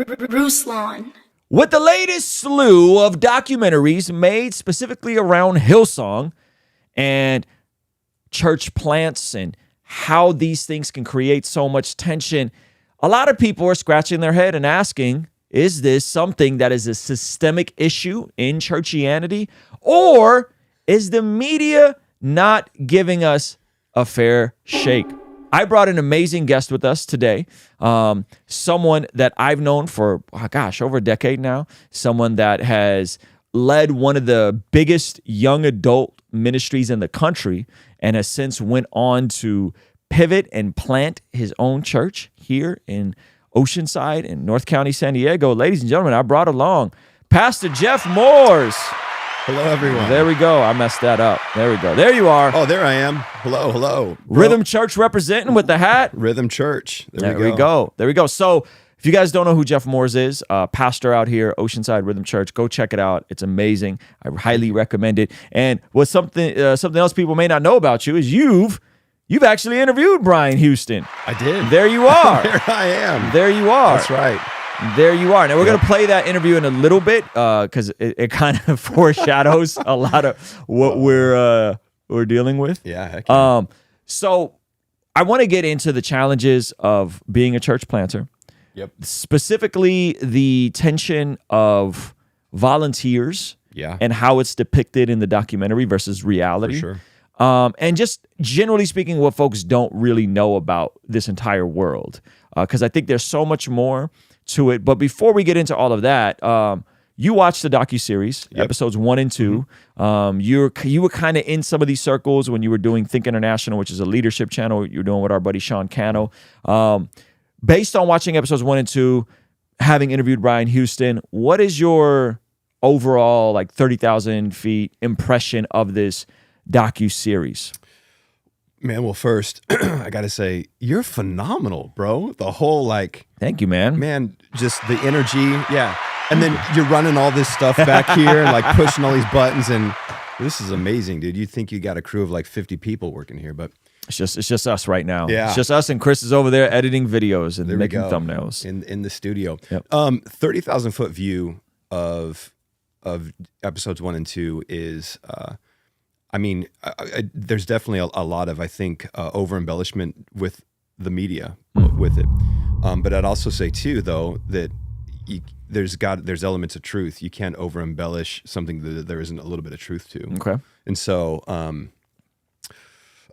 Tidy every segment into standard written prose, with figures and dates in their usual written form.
Ruslan. With the latest slew of documentaries made specifically around Hillsong and church plants and how these things can create so much tension, a lot of people are scratching their head and asking, is this something that is a systemic issue in churchianity, or is the media not giving us a fair shake? I brought an amazing guest with us today, someone that I've known for, over a decade now, someone that has led one of the biggest young adult ministries in the country and has since went on to pivot and plant his own church here in Oceanside in North County, San Diego. Ladies and gentlemen, I brought along Pastor Jeff Moores. Hello, everyone. There we go. I messed that up. There we go. There you are. Oh, there I am. Hello, hello. Rhythm Church representing with the hat. Rhythm Church. There we go. There we go. So if you guys don't know who Jeff Moores is, pastor out here, Oceanside Rhythm Church, go check it out. It's amazing. I highly recommend it. And what's something else people may not know about you is you've actually interviewed Brian Houston. I did. There you are. There I am. There you are. That's right. There you are. Now, we're going to play that interview in a little bit because it kind of foreshadows a lot of what we're dealing with. Yeah, heck yeah. So I want to get into the challenges of being a church planter. Yep. Specifically, the tension of volunteers and how it's depicted in the documentary versus reality. For sure. And just generally speaking, what folks don't really know about this entire world. Because I think there's so much more to it. But before we get into all of that, you watched the docuseries, episodes 1 and 2. Mm-hmm. You were kind of in some of these circles when you were doing Think International, which is a leadership channel you were doing with our buddy Sean Cano. Based on watching episodes 1 and 2, having interviewed Brian Houston, what is your overall 30,000 feet impression of this docuseries? Man, well, first, I got to say, you're phenomenal, bro. The whole Thank you, man. Man, just the energy. Yeah. And then you're running all this stuff back here and pushing all these buttons. And this is amazing, dude. You'd think you got a crew of 50 people working here, but it's just us right now. Yeah. It's just us, and Chris is over there editing videos and making thumbnails. In the studio. Yep. 30,000 foot view of episodes 1 and 2 is... there's definitely a lot of, I think, over embellishment with the media with it. But I'd also say too, though, that there's elements of truth. You can't over embellish something that there isn't a little bit of truth to. Okay. And so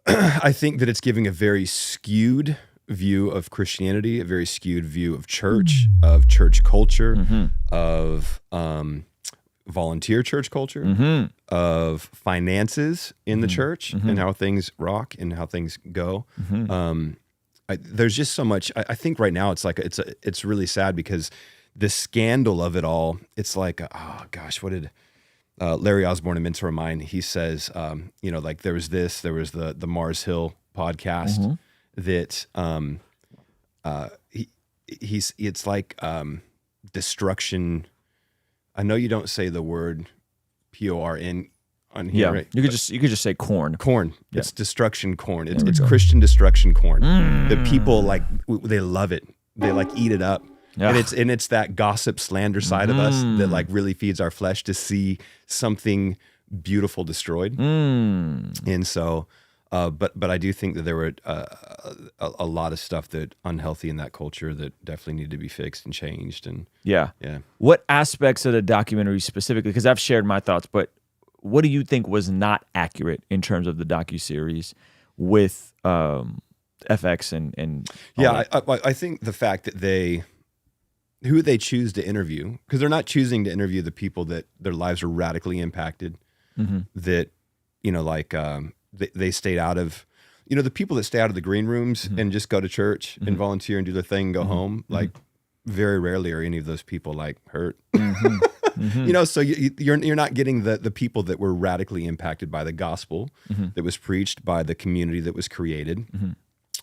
I think that it's giving a very skewed view of Christianity, a very skewed view of church culture, of volunteer church culture, of finances in the church and how things rock and how things go. There's just so much. I think right now it's really sad because the scandal of it all. It's oh gosh, what did Larry Osborne, a mentor of mine, he says, there was the Mars Hill podcast that it's destruction. I know you don't say the word PORN on here. Yeah, right? you could just say corn. Corn. Yeah. It's destruction corn. It's Christian destruction corn. The people they love it. They eat it up. Yeah. And it's that gossip slander side of us that really feeds our flesh to see something beautiful destroyed. And so, but I do think that there were a lot of stuff that unhealthy in that culture that definitely needed to be fixed and changed. And yeah. What aspects of the documentary specifically? Because I've shared my thoughts, but what do you think was not accurate in terms of the docuseries with FX and yeah, I think the fact that who they choose to interview, because they're not choosing to interview the people that their lives are radically impacted, that they stayed out of, the people that stay out of the green rooms and just go to church and volunteer and do their thing and go home, very rarely are any of those people hurt. So you're not getting the people that were radically impacted by the gospel that was preached by the community that was created.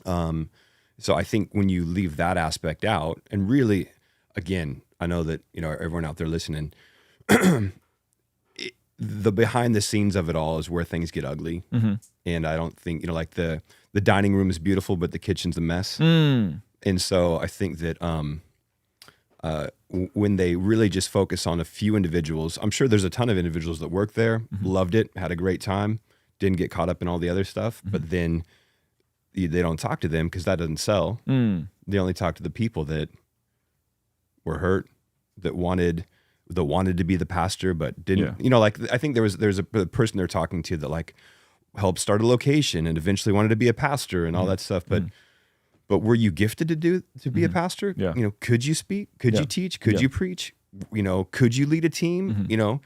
So I think when you leave that aspect out, and really, again, I know that everyone out there listening, the behind the scenes of it all is where things get ugly. And I don't think the dining room is beautiful, but the kitchen's a mess. And so I think that when they really just focus on a few individuals. I'm sure there's a ton of individuals that work there, loved it, had a great time, didn't get caught up in all the other stuff, but then they don't talk to them because that doesn't sell. They only talk to the people that were hurt, that wanted to be the pastor, but didn't. You know, like I think there's a person they're talking to that like helped start a location and eventually wanted to be a pastor and all that stuff. But were you gifted to be a pastor? Yeah. You know, could you speak? Could you teach? Could you preach? You know, could you lead a team? You know,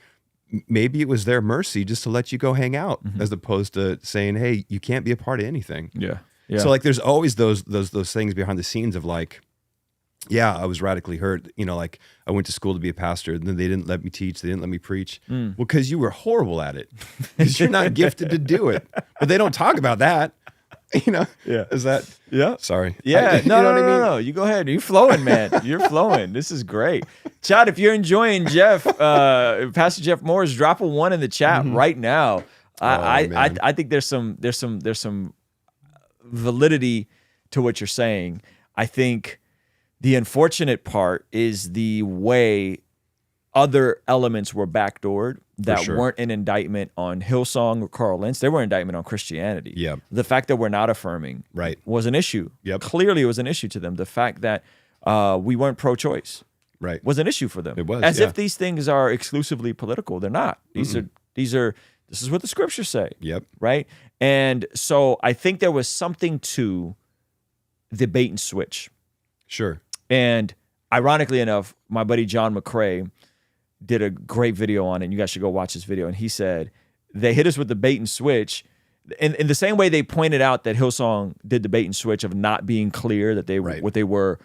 maybe it was their mercy just to let you go hang out as opposed to saying, hey, you can't be a part of anything. Yeah. So like there's always those things behind the scenes of like, yeah, I was radically hurt. You know, like I went to school to be a pastor and then they didn't let me teach. They didn't let me preach. Well, because you were horrible at it. Because you're not gifted to do it. But they don't talk about that. You know? Yeah. Is that? Yeah. Sorry. Yeah. You know what I mean? No. You go ahead. You're flowing, man. You're flowing. This is great. Chad, if you're enjoying Jeff, Pastor Jeff Morris, drop a 1 in the chat right now. I think there's some validity to what you're saying. I think the unfortunate part is the way other elements were backdoored that weren't an indictment on Hillsong or Carl Lentz. They were an indictment on Christianity. Yeah. The fact that we're not affirming was an issue. Yep. Clearly it was an issue to them. The fact that we weren't pro-choice was an issue for them. It was, As if these things are exclusively political. They're not. This is what the scriptures say. Yep. Right? And so I think there was something to the bait and switch. Sure. And ironically enough, my buddy John McCrae did a great video on it. And you guys should go watch this video. And he said, they hit us with the bait and switch. In the same way they pointed out that Hillsong did the bait and switch of not being clear that they what they were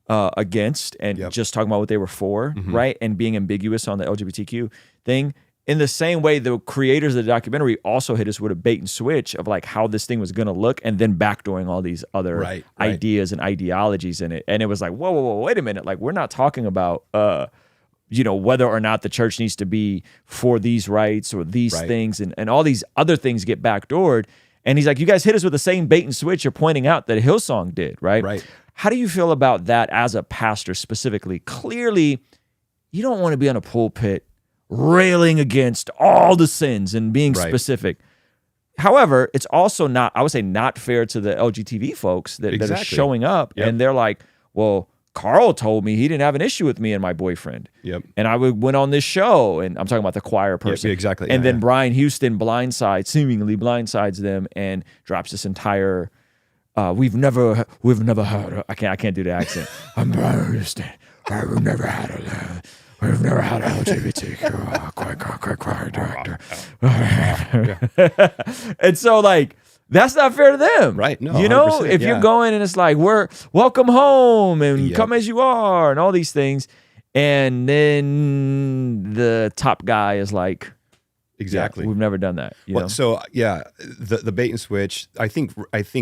against and just talking about what they were for, right? And being ambiguous on the LGBTQ thing. In the same way, the creators of the documentary also hit us with a bait and switch of like how this thing was going to look and then backdooring all these other ideas and ideologies in it. And it was like, whoa, wait a minute. Like, we're not talking about, whether or not the church needs to be for these rights or these things and all these other things get backdoored. And he's like, you guys hit us with the same bait and switch you're pointing out that Hillsong did, right? How do you feel about that as a pastor specifically? Clearly, you don't want to be on a pulpit railing against all the sins and being specific. However, it's also not, I would say, not fair to the LGTB folks that are showing up and they're like, well, Carl told me he didn't have an issue with me and my boyfriend. And I went on this show, and I'm talking about the choir person. Exactly. And then Brian Houston seemingly blindsides them and drops this entire, we've never had, I can't do the accent. I'm Brian Houston. We've never had an LGBTQ choir director. And so, like, that's not fair to them. Right. No, you know, if you're going and it's like, we're welcome home and come as you are and all these things. And then the top guy is like, exactly. We've never done that. You know? So the bait and switch, I think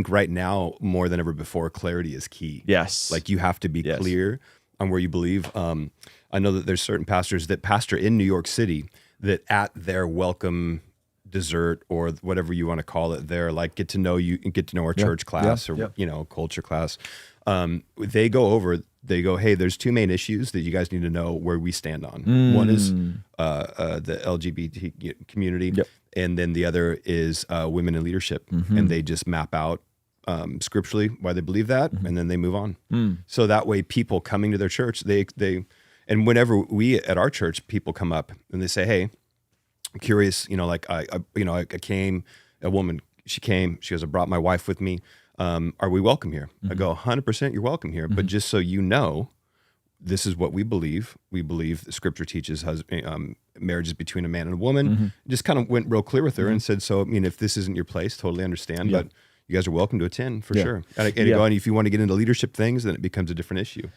right now more than ever before, clarity is key. Yes. Like you have to be clear on where you believe. I know that there's certain pastors that pastor in New York City that at their welcome dessert or whatever you want to call it, they're like, get to know you and get to know our church class or, culture class. They go, hey, there's 2 main issues that you guys need to know where we stand on. One is the LGBT community. And then the other is women in leadership. And they just map out scripturally why they believe that. And then they move on. So that way people coming to their church, and whenever we at our church, people come up and they say, hey, I'm curious, I came, a woman, she goes, I brought my wife with me. Are we welcome here? I go, 100% you're welcome here. But just so you know, this is what we believe. We believe the scripture teaches marriages between a man and a woman. Just kind of went real clear with her and said, so, if this isn't your place, totally understand, but you guys are welcome to attend for sure. And if you want to get into leadership things, then it becomes a different issue.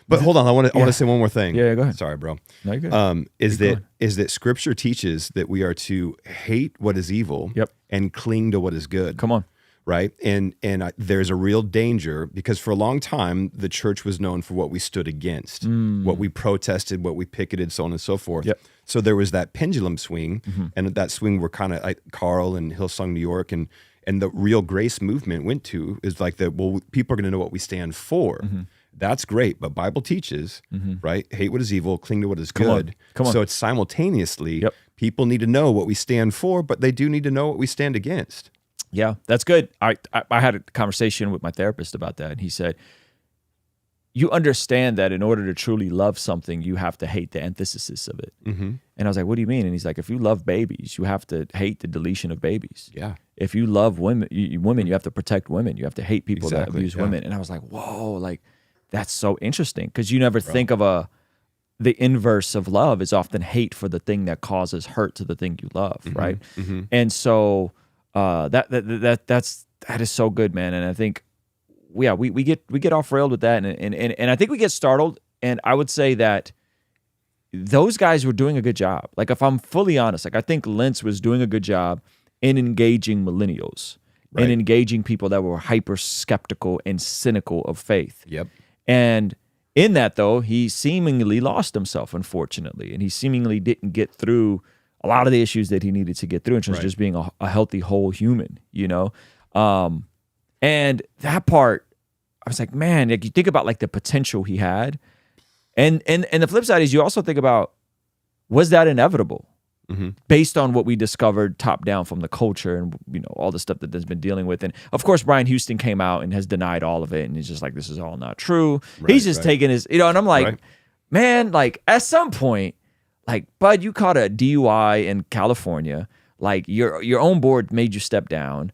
But hold on, I want to say one more thing. Yeah, go ahead. Sorry, bro. No, you're good. Is that Scripture teaches that we are to hate what is evil and cling to what is good. Come on. Right? And there's a real danger because for a long time, the church was known for what we stood against, what we protested, what we picketed, so on and so forth. So there was that pendulum swing, and that swing were kind of like Carl and Hillsong New York and the real grace movement went to is like people are going to know what we stand for. That's great, but Bible teaches, right? Hate what is evil, cling to what is good. Come on. So it's simultaneously, people need to know what we stand for, but they do need to know what we stand against. Yeah, that's good. I had a conversation with my therapist about that, and he said, you understand that in order to truly love something, you have to hate the antithesis of it. And I was like, what do you mean? And he's like, if you love babies, you have to hate the deletion of babies. Yeah. If you love women, you have to protect women. You have to hate people that Exactly, abuse women. And I was like, whoa, like that's so interesting, because you never think of the inverse of love is often hate for the thing that causes hurt to the thing you love, right? And so that is so good, man. And I think, yeah, we get off railed with that, and I think we get startled. And I would say that those guys were doing a good job. Like, if I'm fully honest, like I think Lentz was doing a good job in engaging millennials and engaging people that were hyper skeptical and cynical of faith. Yep. And in that, though, he seemingly lost himself, unfortunately, and he seemingly didn't get through a lot of the issues that he needed to get through in terms of just being a healthy, whole human, you know? And that part, I was like, man, like you think about like the potential he had. And the flip side is you also think about, was that inevitable? Based on what we discovered top down from the culture and, you know, all the stuff that there's been dealing with. And of course, Brian Houston came out and has denied all of it. And he's just like, this is all not true. He's just taking his, you know, and I'm like, man, like at some point, like, bud, you caught a DUI in California. Like your own board made you step down.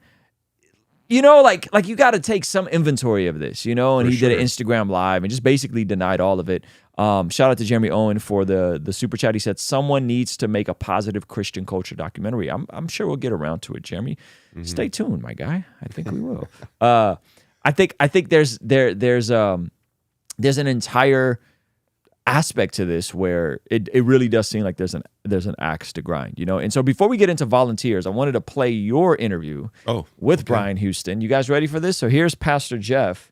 You know, like you got to take some inventory of this, you know? And he did an Instagram live and just basically denied all of it. Shout out to Jeremy Owen for the super chat. He said, someone needs to make a positive Christian culture documentary. I'm sure we'll get around to it, Jeremy. Stay tuned, my guy. I think we will. I think there's an entire aspect to this where it really does seem like there's an axe to grind, you know? And so before we get into volunteers, I wanted to play your interview with Brian Houston. You guys ready for this? So here's Pastor Jeff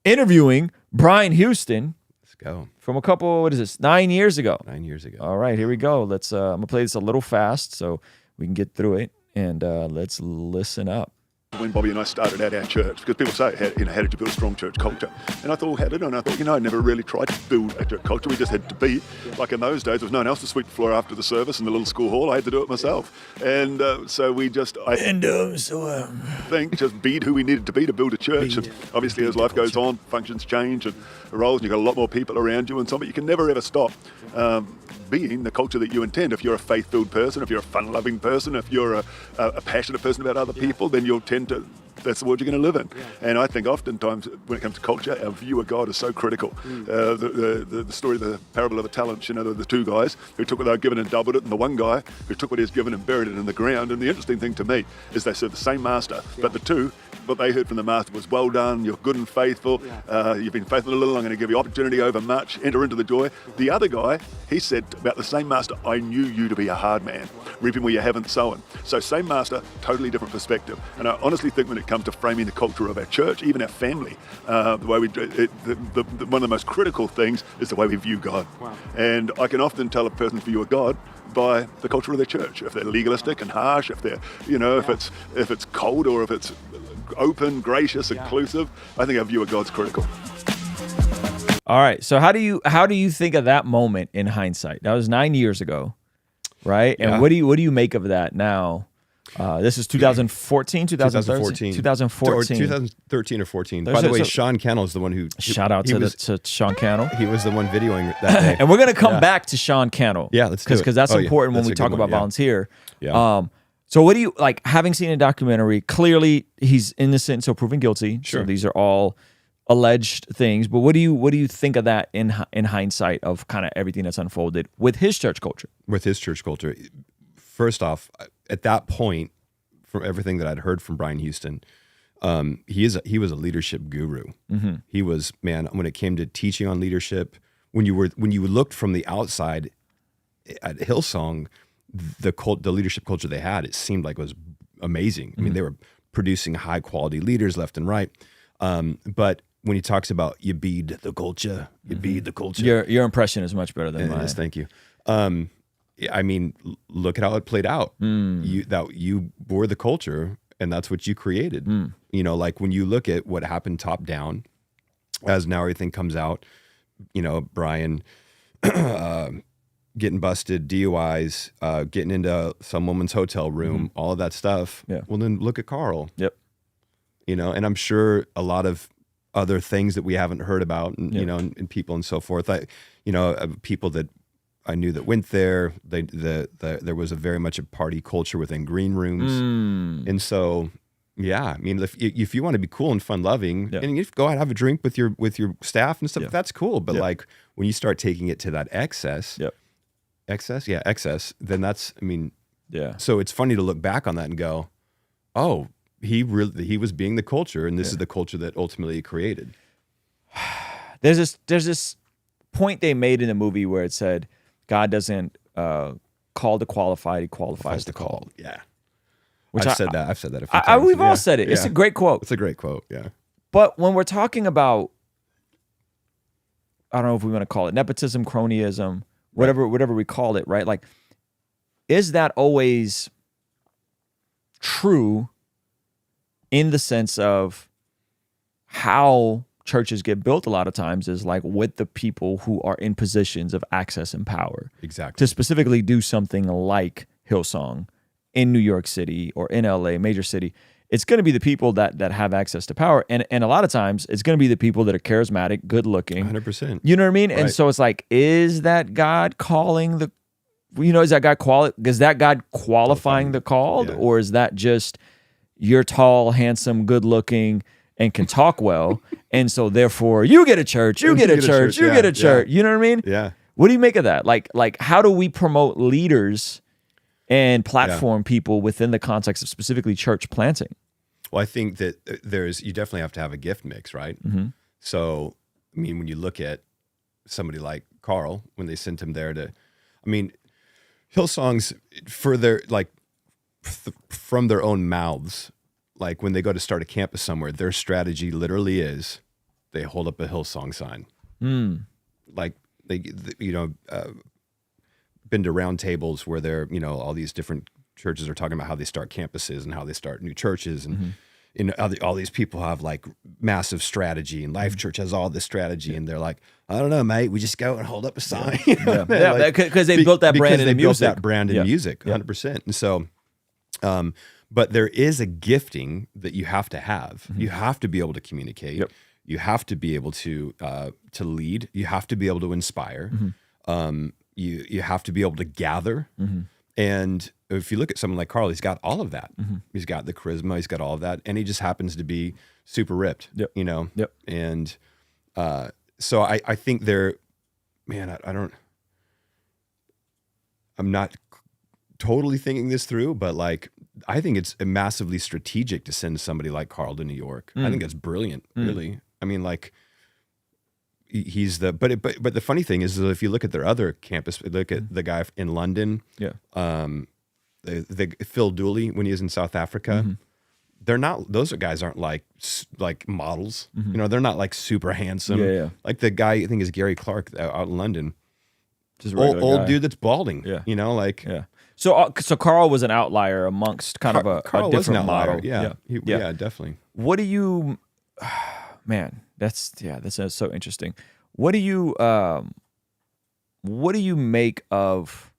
interviewing Brian Houston. Let's go. From a couple, what is this, 9 years ago? 9 years ago. All right, here we go. Let's I'm gonna play this a little fast so we can get through it, and let's listen up. When Bobby and I started at our church, because people say, how did you build a strong church culture? And I thought, well, how did I? And I thought, I never really tried to build a church culture. We just had to be. Like in those days, there was no one else to sweep the floor after the service in the little school hall. I had to do it myself. And so we just, think, just be who we needed to be to build a church. And obviously, as life goes on, functions change and roles, and you've got a lot more people around you and so on, but you can never ever stop being the culture that you intend. If you're a faith-filled person, if you're a fun-loving person, if you're a passionate person about other people, then you'll tend to, that's the world you're going to live in. And I think oftentimes when it comes to culture, our view of God is so critical. The story of the parable of the talents, the two guys who took what they were given and doubled it, and the one guy who took what he was given and buried it in the ground. And the interesting thing to me is they served the same master, but the two, what they heard from the master was, well done, you're good and faithful, you've been faithful a little, I'm going to give you opportunity over much, enter into the joy. The other guy, he said about the same master, I knew you to be a hard man, reaping where you haven't sown. So same master, totally different perspective. And I honestly think when it comes to framing the culture of our church, even our family, the way we do it, one of the most critical things is the way we view God. Wow. And I can often tell a person's view of God by the culture of their church. If they're legalistic and harsh, if they're, if it's cold or if it's open, gracious, inclusive, I think our view of God's critical. All right. So how do you think of that moment in hindsight? That was 9 years ago, right? And what do you make of that now? This is 2014, 2014. 2013 or 14. By the way, Sean Cannell is the one who... Shout out to Sean Cannell. He was the one videoing that day. And we're going to come back to Sean Cannell. Yeah, let's do it. Because that's important when we talk about volunteer. Yeah. So what do you, like, having seen a documentary, clearly he's innocent, so proven guilty. Sure. So these are all alleged things. But what do you think of that in hindsight of kind of everything that's unfolded with his church culture? With his church culture. First off, at that point, from everything that I'd heard from Brian Houston, he was a leadership guru. Mm-hmm. He was, man, when it came to teaching on leadership, when you looked from the outside at Hillsong, the leadership culture they had, it seemed like it was amazing. I mean, they were producing high quality leaders left and right. But when he talks about you beat the culture, Your impression is much better than mine. Yes, thank you. I mean, look at how it played out. You bore the culture, and that's what you created. Like when you look at what happened top down, as now everything comes out, Brian getting busted, DUIs, getting into some woman's hotel room, all of that stuff. Yeah. Well, then look at Carl. Yep. And I'm sure a lot of other things that we haven't heard about, and, and people and so forth. People that I knew that went there, there was very much a party culture within green rooms. And so, yeah, I mean, if you want to be cool and fun loving, and you go out and have a drink with your staff and stuff, that's cool. But like when you start taking it to that excess, then that's, I mean, so it's funny to look back on that and go, oh, he was being the culture, and this is the culture that ultimately created. There's this point they made in the movie where it said, God doesn't call the qualified, he qualifies the called. Yeah. Which I've said that a few times. We've all said it. It's a great quote. It's a great quote, yeah. But when we're talking about, I don't know if we want to call it nepotism, cronyism, whatever we call it, right? Like, is that always true in the sense of how churches get built a lot of times is like with the people who are in positions of access and power. Exactly. To specifically do something like Hillsong in New York City or in LA, major city, it's going to be the people that have access to power. And a lot of times it's going to be the people that are charismatic, good looking. 100%. You know what I mean? Right. And so it's like, is that God calling is that God qualifying the called? Yeah. Or is that just you're tall, handsome, good looking, and can talk well, and so therefore you get a church, you get a church. You know what I mean? Yeah. What do you make of that? Like how do we promote leaders and platform people within the context of specifically church planting? Well, I think that you definitely have to have a gift mix, right? Mm-hmm. So, I mean, when you look at somebody like Carl, when they sent him there Hillsong's from their own mouths, like when they go to start a campus somewhere, their strategy literally is they hold up a Hillsong sign. Like been to round tables where they're, all these different churches are talking about how they start campuses and how they start new churches. And all these people have like massive strategy, and Life Church has all this strategy. And they're like, I don't know, mate, we just go and hold up a sign. Because they built that brand in music. Built that brand in music, 100%. And so, but there is a gifting that you have to have. You have to be able to communicate. You have to be able to lead. You have to be able to inspire. You have to be able to gather. And if you look at someone like Carl, he's got all of that. He's got the charisma. He's got all of that, and he just happens to be super ripped. And so I think I'm not totally thinking this through, but like, I think it's massively strategic to send somebody like Carl to New York. I think that's brilliant, really. I mean, like, but the funny thing is that if you look at their other campus, look at the guy in London, the Phil Dooley when he was in South Africa, those guys aren't like models, they're not like super handsome. Like the guy, I think is Gary Clark out in London, just old dude that's balding, So Carl was an outlier amongst kind of a different model. Yeah, definitely. What do you, man? That's so interesting. What do you make of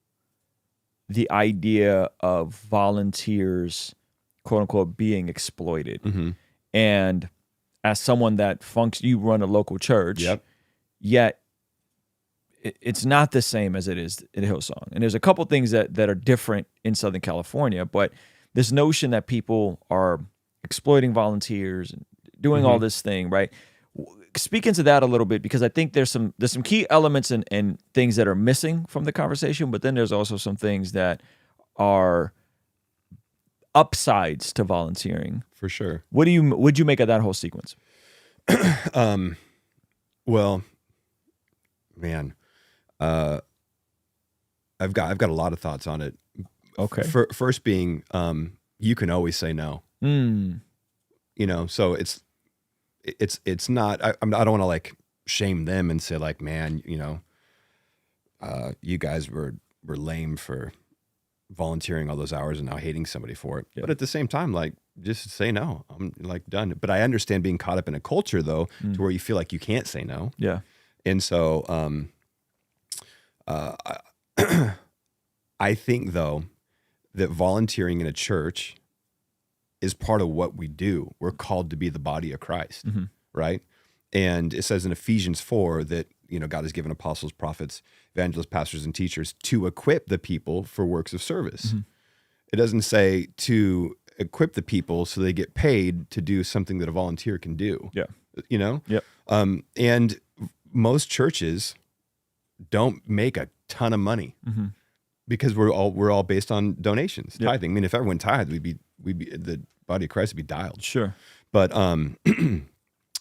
the idea of volunteers, quote unquote, being exploited? And as someone that you run a local church, yet it's not the same as it is at Hillsong. And there's a couple things that are different in Southern California, but this notion that people are exploiting volunteers and doing all this thing, right? Speak into that a little bit, because I think there's some key elements and things that are missing from the conversation, but then there's also some things that are upsides to volunteering. For sure. Would you make of that whole sequence? Well, man, I've got a lot of thoughts on it. Okay. First being, you can always say no. So it's not. I don't want to like shame them and say like, man, you guys were lame for volunteering all those hours and now hating somebody for it. But at the same time, like, just say no. I'm like done. But I understand being caught up in a culture though, to where you feel like you can't say no. Yeah. And so, I think though that volunteering in a church is part of what we do. We're called to be the body of Christ, right? And it says in Ephesians 4 that, you know, God has given apostles, prophets, evangelists, pastors, and teachers to equip the people for works of service. It doesn't say to equip the people so they get paid to do something that a volunteer can do. Yeah. You know? Yep. And most churches don't make a ton of money because we're all based on donations, tithing. I mean, if everyone tithed, we'd be the body of Christ would be dialed. Sure. But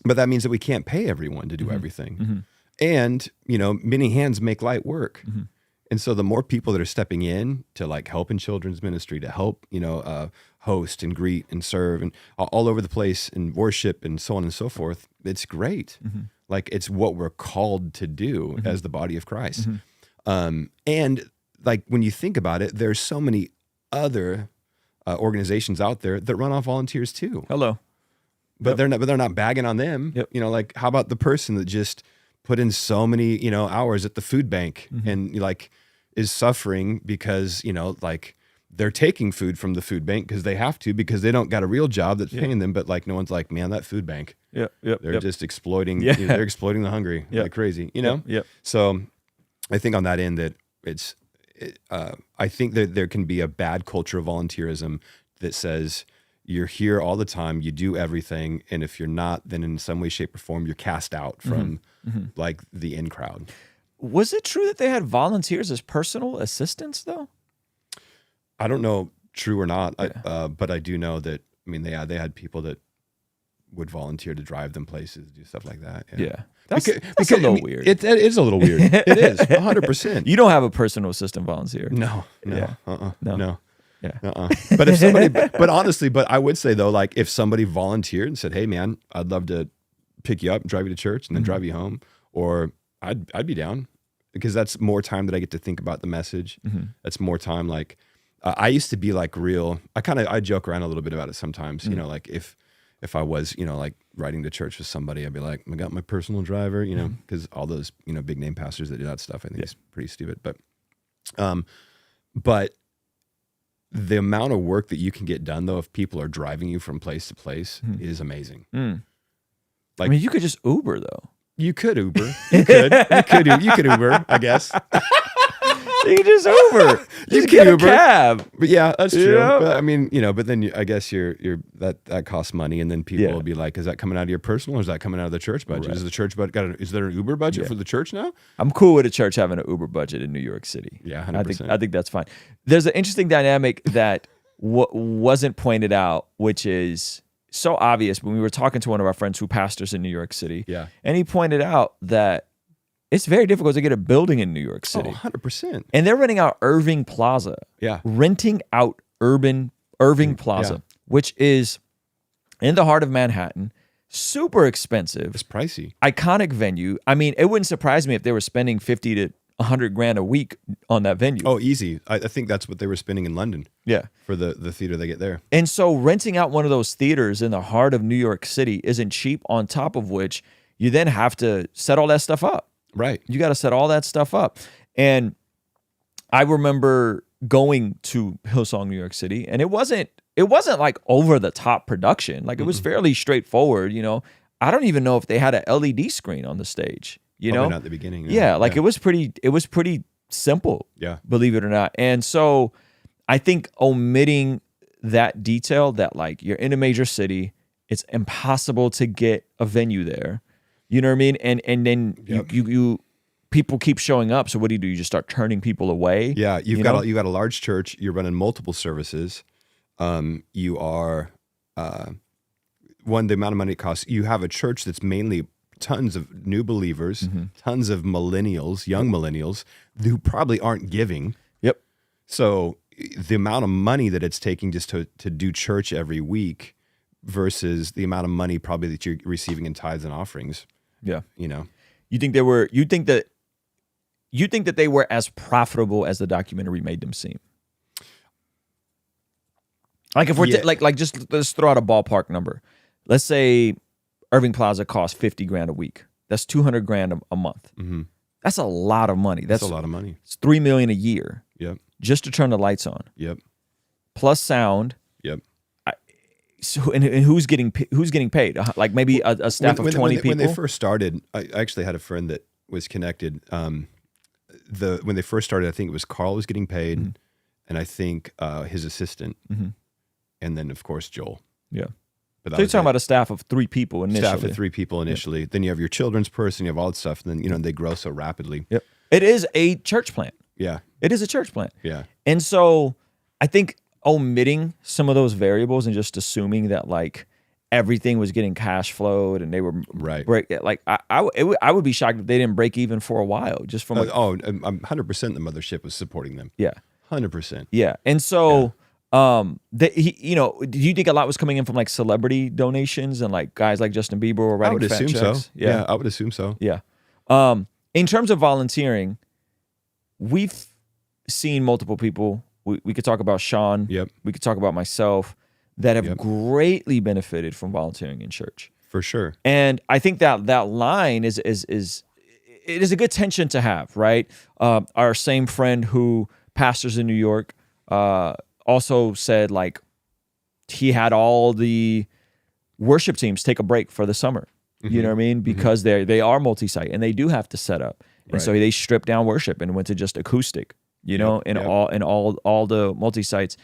but that means that we can't pay everyone to do everything. And, you know, many hands make light work. And so the more people that are stepping in to like help in children's ministry, to help, you know, host and greet and serve and all over the place and worship and so on and so forth, it's great. Like it's what we're called to do as the body of Christ. And like when you think about it, there's so many other organizations out there that run off volunteers too. Hello. But they're not bagging on them. You know, like how about the person that just put in so many, you know, hours at the food bank and like is suffering because, you know, like they're taking food from the food bank because they have to, because they don't got a real job that's paying them. But like, no one's like, man, that food bank, they're just exploiting, you know, they're exploiting the hungry like crazy, you know? So I think on that end that I think that there can be a bad culture of volunteerism that says, you're here all the time, you do everything, and if you're not, then in some way, shape, or form, you're cast out from like the in crowd. Was it true that they had volunteers as personal assistants, though? I don't know, true or not, but I do know that. I mean, they had people that would volunteer to drive them places, do stuff like that. That's a little weird. It is a little weird. It is 100%. You don't have a personal assistant volunteer. No. Yeah. But if somebody, but honestly, but I would say though, like if somebody volunteered and said, "Hey, man, I'd love to pick you up and drive you to church and then drive you home," or I'd be down, because that's more time that I get to think about the message. That's more time. Like I used to be like real. I joke around a little bit about it sometimes. You know, like if I was, you know, like riding to church with somebody, I'd be like, I got my personal driver, you know, because all those, you know, big name pastors that do that stuff, I think it's pretty stupid. But the amount of work that you can get done though, if people are driving you from place to place, is amazing. Like, I mean, you could just Uber though. You could Uber. You could Uber, I guess. You can just Uber. You get a cab. But yeah, that's true. Yeah. But I mean, you know, but then I guess you're that costs money, and then people will be like, "Is that coming out of your personal, or is that coming out of the church budget? Right. Is the church budget is there an Uber budget for the church now?" I'm cool with a church having an Uber budget in New York City. Yeah, 100%. I think that's fine. There's an interesting dynamic that wasn't pointed out, which is so obvious when we were talking to one of our friends who pastors in New York City. Yeah, and he pointed out that it's very difficult to get a building in New York City. 100%. And they're renting out Irving Plaza. Yeah. Renting out Irving Plaza, which is in the heart of Manhattan, super expensive. It's pricey. Iconic venue. I mean, it wouldn't surprise me if they were spending 50 to 100 grand a week on that venue. Oh, easy. I think that's what they were spending in London. Yeah. For the theater they get there. And so renting out one of those theaters in the heart of New York City isn't cheap, on top of which you then have to set all that stuff up. Right. You got to set all that stuff up. And I remember going to Hillsong, New York City, and it wasn't like over the top production. Like it was fairly straightforward, you know. I don't even know if they had an LED screen on the stage, you know. Not at the beginning. Yeah, like it was pretty simple. Yeah. Believe it or not. And so I think omitting that detail, that like you're in a major city, it's impossible to get a venue there. You know what I mean? And then you people keep showing up. So what do? You just start turning people away? Yeah, you've got a large church. You're running multiple services. You are the amount of money it costs. You have a church that's mainly tons of new believers, tons of millennials, young millennials who probably aren't giving. Yep. So the amount of money that it's taking just to do church every week versus the amount of money probably that you're receiving in tithes and offerings. Yeah. You know, you think that they were as profitable as the documentary made them seem? Like if we're like just let's throw out a ballpark number. Let's say Irving Plaza costs $50,000 a week. That's $200,000 a month. Mm-hmm. That's a lot of money. That's a lot of money. It's $3 million a year. Yep. Just to turn the lights on. Yep. Plus sound. Yep. So and who's getting paid? Like maybe a staff of 20 people. When they first started, I actually had a friend that was connected. When they first started, I think it was Carl was getting paid, Mm-hmm. and I think his assistant, Mm-hmm. and then of course Joel. Yeah. But So you're talking about a staff of 3 people initially. Staff of 3 people initially. Then you have your children's person, you have all that stuff, and then they grow so rapidly. Yep. It is a church plant. Yeah. It is a church plant. Yeah. And so I think omitting some of those variables and just assuming that like everything was getting cash flowed and they were right. Like I would be shocked if they didn't break even for a while just from 100% the mothership was supporting them. Yeah. 100%. Yeah. And so do you think a lot was coming in from like celebrity donations and like guys like Justin Bieber or writing I would assume checks? so. Yeah, I would assume so. Yeah. In terms of volunteering, we've seen multiple people. We could talk about Sean. Yep. We could talk about myself that have greatly benefited from volunteering in church. For sure. And I think that line is a good tension to have, right? Our same friend who pastors in New York also said like he had all the worship teams take a break for the summer. Mm-hmm. You know what I mean? Because they are multi-site and they do have to set up. And so they stripped down worship and went to just acoustic, in all the multi-sites.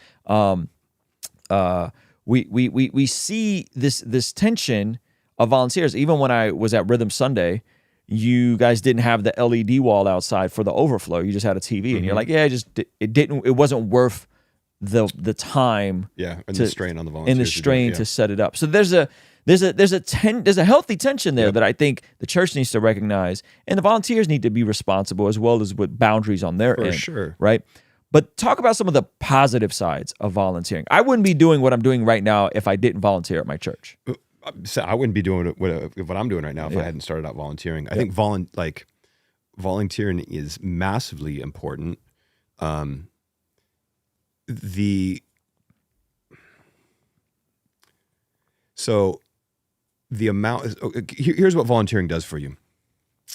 We see this tension of volunteers. Even when I was at Rhythm Sunday, you guys didn't have the LED wall outside for the overflow. You just had a TV, and you're like, it wasn't worth the time. Yeah, and the strain on the volunteers. And the strain to set it up. So there's a healthy tension there that I think the church needs to recognize, and the volunteers need to be responsible as well as with boundaries on their end. For sure, right? But talk about some of the positive sides of volunteering. I wouldn't be doing what I'm doing right now if I didn't volunteer at my church. So I wouldn't be doing what I'm doing right now if I hadn't started out volunteering. I think volunteering is massively important. So the amount. Here's what volunteering does for you.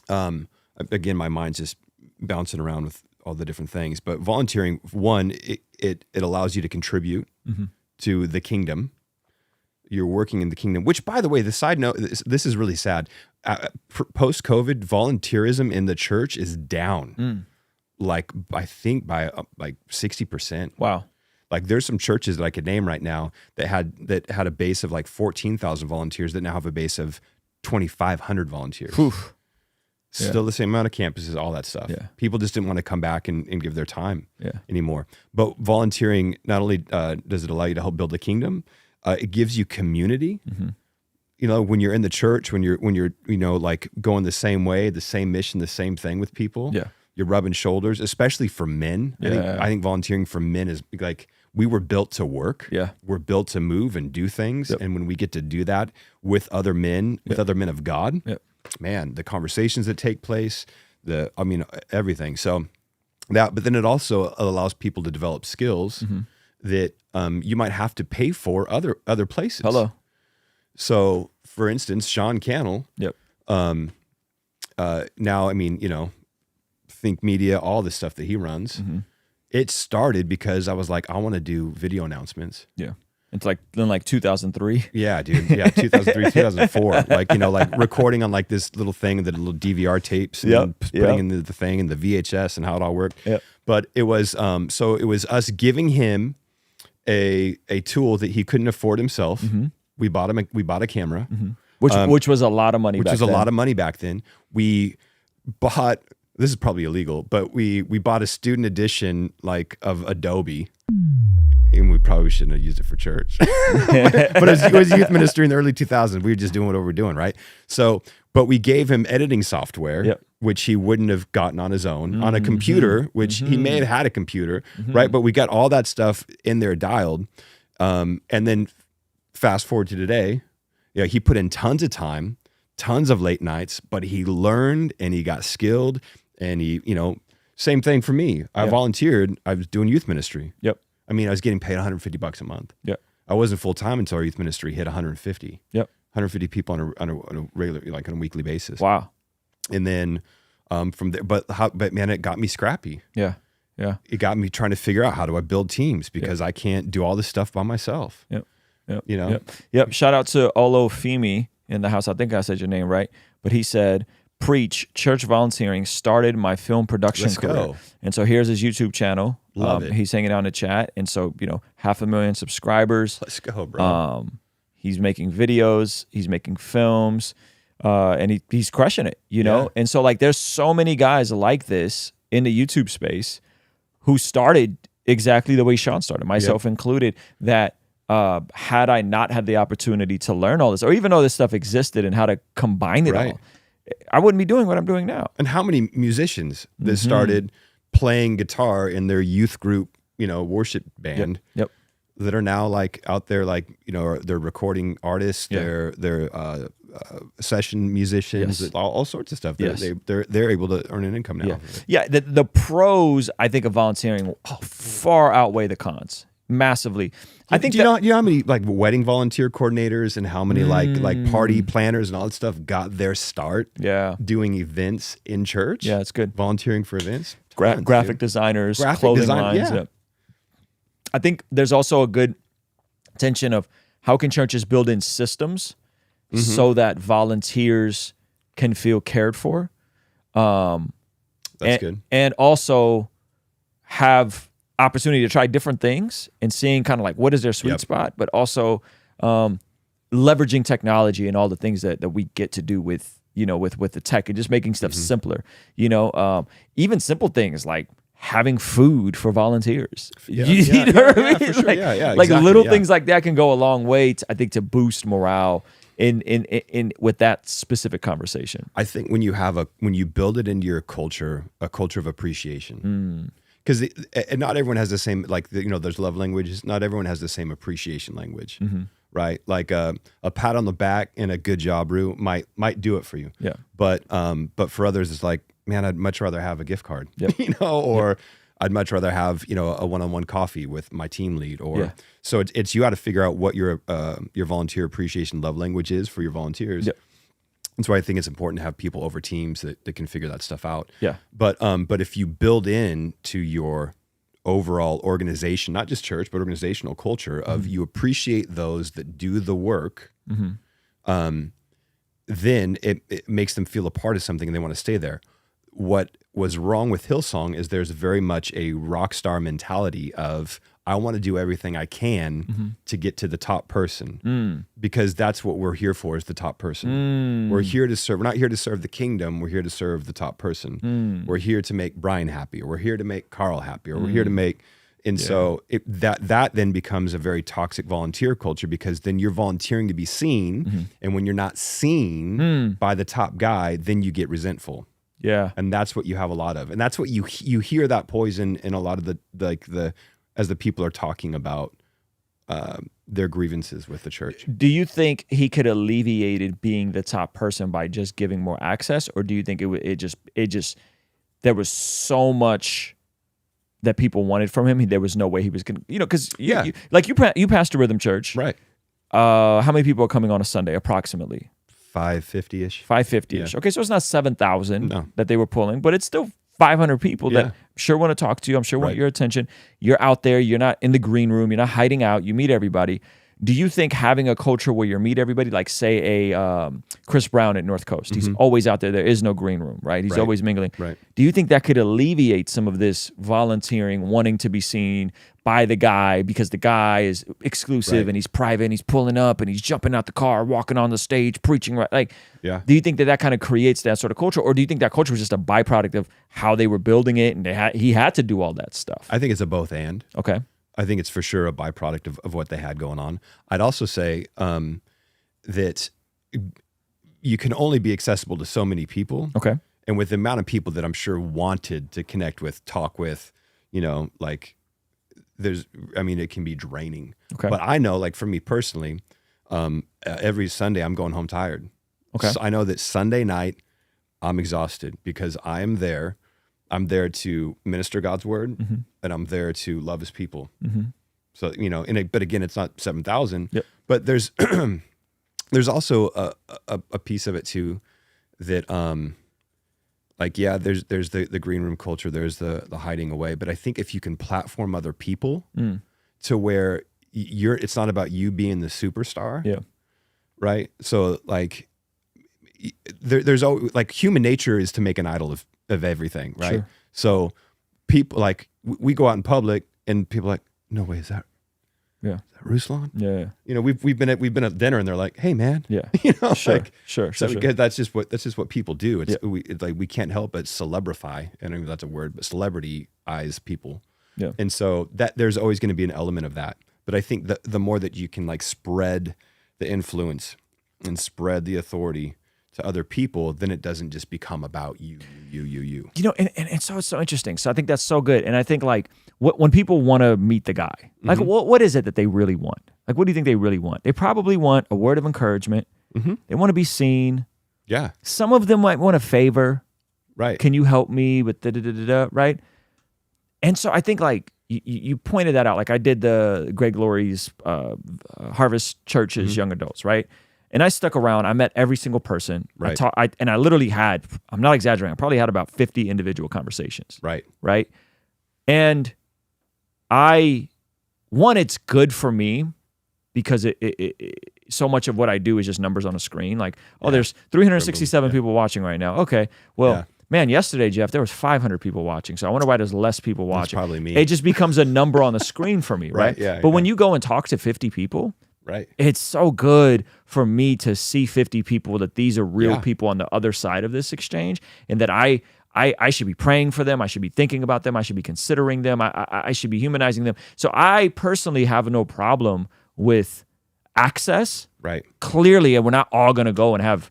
Again, my mind's just bouncing around with all the different things, but volunteering, one, it allows you to contribute to the kingdom. You're working in the kingdom, which, by the way, the side note, this is really sad. Post-COVID, volunteerism in the church is down. Like, I think by like 60%. Wow. Like, there's some churches that I could name right now that had a base of like 14,000 volunteers that now have a base of 2,500 volunteers. Oof. Still the same amount of campuses, all that stuff. Yeah. People just didn't want to come back and give their time anymore. But volunteering, not only does it allow you to help build the kingdom, it gives you community. When you're in the church, when you're like going the same way, the same mission, the same thing with people. Yeah. You're rubbing shoulders, especially for men. I think volunteering for men is like, we were built to work. Yeah. We're built to move and do things. Yep. And when we get to do that with other men, with other men of God, man, the conversations that take place, everything. So but then it also allows people to develop skills that you might have to pay for other places. Hello. So, for instance, Sean Cannell. Yep. Now, Think Media, all the stuff that he runs. It started because I was like, I want to do video announcements. Yeah. It's like in 2003. Yeah, dude. Yeah, 2003, 2004. Like recording on like this little thing, the little DVR tapes, and putting in the thing and the VHS and how it all worked. Yep. But it was it was us giving him a tool that he couldn't afford himself. We bought a camera, which was a lot of money. A lot of money back then. We bought. This is probably illegal, but we bought a student edition of Adobe. And we probably shouldn't have used it for church. But it was youth ministry in the early 2000s. We were just doing whatever we're doing, right? So, but we gave him editing software, which he wouldn't have gotten on his own, on a computer, which he may have had a computer, right? But we got all that stuff in there dialed. And then fast forward to today, he put in tons of time, tons of late nights, but he learned and he got skilled. And he, same thing for me. I volunteered. I was doing youth ministry. Yep. I was getting paid $150 a month. Yeah. I wasn't full time until our youth ministry hit 150. Yep. 150 people on a regular, like on a weekly basis. Wow. And then from there, but man, it got me scrappy. Yeah. Yeah. It got me trying to figure out how do I build teams because I can't do all this stuff by myself. Yep. Yep. You know? Yep. Shout out to Olo Femi in the house. I think I said your name right. But he said, preach, church volunteering started my film production career. Go. And so here's his YouTube channel. Love it. He's hanging out in the chat. And so, 500,000 subscribers. Let's go, bro. He's making videos, he's making films, and he's crushing it, know? Yeah. And so like there's so many guys like this in the YouTube space who started exactly the way Sean started, myself included, that had I not had the opportunity to learn all this, or even though this stuff existed and how to combine it all, I wouldn't be doing what I'm doing now. And how many musicians that started playing guitar in their youth group, worship band that are now like out there, like, they're recording artists, they're session musicians, all sorts of stuff. They're able to earn an income now. The pros, I think, of volunteering far outweigh the cons massively. I think do you know how many like wedding volunteer coordinators and how many like party planners and all that stuff got their start doing events in church? Yeah, it's good. Volunteering for events. Graphic designers, clothing lines. Yeah. I think there's also a good tension of how can churches build in systems so that volunteers can feel cared for. That's good. And also have opportunity to try different things and seeing kind of like what is their sweet spot, but also leveraging technology and all the things that we get to do with, with the tech and just making stuff simpler, even simple things like having food for volunteers. You know what I mean? For sure. Like little things like that can go a long way, I think, to boost morale in with that specific conversation. I think when you build it into your culture, a culture of appreciation, because not everyone has the same, like, there's love languages. Not everyone has the same appreciation language, right? Like a pat on the back and a good job, Rue, might do it for you. Yeah. But for others, it's like, man, I'd much rather have a gift card, or I'd much rather have, a one-on-one coffee with my team lead, or so it's you got to figure out what your volunteer appreciation love language is for your volunteers. Yep. That's why I think it's important to have people over teams that can figure that stuff out. Yeah. But if you build in to your overall organization, not just church, but organizational culture of you appreciate those that do the work, then it makes them feel a part of something and they want to stay there. What was wrong with Hillsong is there's very much a rock star mentality of, I want to do everything I can to get to the top person, because that's what we're here for, is the top person. We're here to serve. We're not here to serve the kingdom. We're here to serve the top person. We're here to make Brian happy, or we're here to make Carl happy, or we're here to make, so that then becomes a very toxic volunteer culture, because then you're volunteering to be seen. And when you're not seen by the top guy, then you get resentful. Yeah. And that's what you have a lot of. And that's what you hear, that poison in a lot of as the people are talking about their grievances with the church. Do you think he could alleviated being the top person by just giving more access, or do you think it just there was so much that people wanted from him, there was no way he was gonna, because you pastor Rhythm Church, right? How many people are coming on a Sunday approximately? 550-ish. 550-ish. Okay, so it's not 7,000 that they were pulling, but it's still 500 people that I'm sure want to talk to you. I'm sure want your attention. You're out there. You're not in the green room. You're not hiding out. You meet everybody. Do you think having a culture where you meet everybody, like say a Chris Brown at North Coast, he's always out there. There is no green room, right? He's always mingling. Right. Do you think that could alleviate some of this volunteering, wanting to be seen by the guy because the guy is exclusive and he's private and he's pulling up and he's jumping out the car, walking on the stage, preaching, right? Like, do you think that kind of creates that sort of culture, or do you think that culture was just a byproduct of how they were building it and he had to do all that stuff? I think it's a both and. Okay. I think it's for sure a byproduct of what they had going on. I'd also say that you can only be accessible to so many people. Okay. And with the amount of people that I'm sure wanted to connect with, talk with, like it can be draining. Okay. But I know, like for me personally, every Sunday I'm going home tired. Okay. So I know that Sunday night I'm exhausted because I am there. I'm there to minister God's word, and I'm there to love his people. So, but again, it's not 7,000. Yep. But there's there's also a piece of it too that there's the green room culture, there's the hiding away. But I think if you can platform other people to where it's not about you being the superstar. Yeah. Right. So like there's always, like, human nature is to make an idol of everything. Right. Sure. So people, like, we go out in public and people are like, no way, is that Ruslan? Yeah. We've been at dinner and they're like, hey man. Yeah. Sure. Sure. Because that's just what people do. It's like we can't help but celebrify. I don't know if that's a word, but celebrity-ize people. Yeah. And so that there's always going to be an element of that. But I think that the more that you can, like, spread the influence and spread the authority to other people, then it doesn't just become about you. And so it's so interesting. So I think that's so good. And I think, like, when people want to meet the guy, like, what is it that they really want? Like, what do you think they really want? They probably want a word of encouragement. They want to be seen. Yeah. Some of them might want a favor. Right. Can you help me with right? And so I think, like, you pointed that out. Like, I did the Greg Laurie's Harvest Church's young adults, right? And I stuck around. I met every single person. Right. I literally had, I'm not exaggerating, I probably had about 50 individual conversations. Right. Right. And it's good for me because it so much of what I do is just numbers on a screen. Like, there's 367 people watching right now. Okay. Well, man, yesterday, Jeff, there was 500 people watching. So I wonder why there's less people watching. That's probably me. It just becomes a number on the screen for me, right? Yeah. But when you go and talk to 50 people, right, it's so good for me to see 50 people, that these are real people on the other side of this exchange, and that I should be praying for them. I should be thinking about them. I should be considering them. I should be humanizing them. So I personally have no problem with access. Right. Clearly, and we're not all going to go and have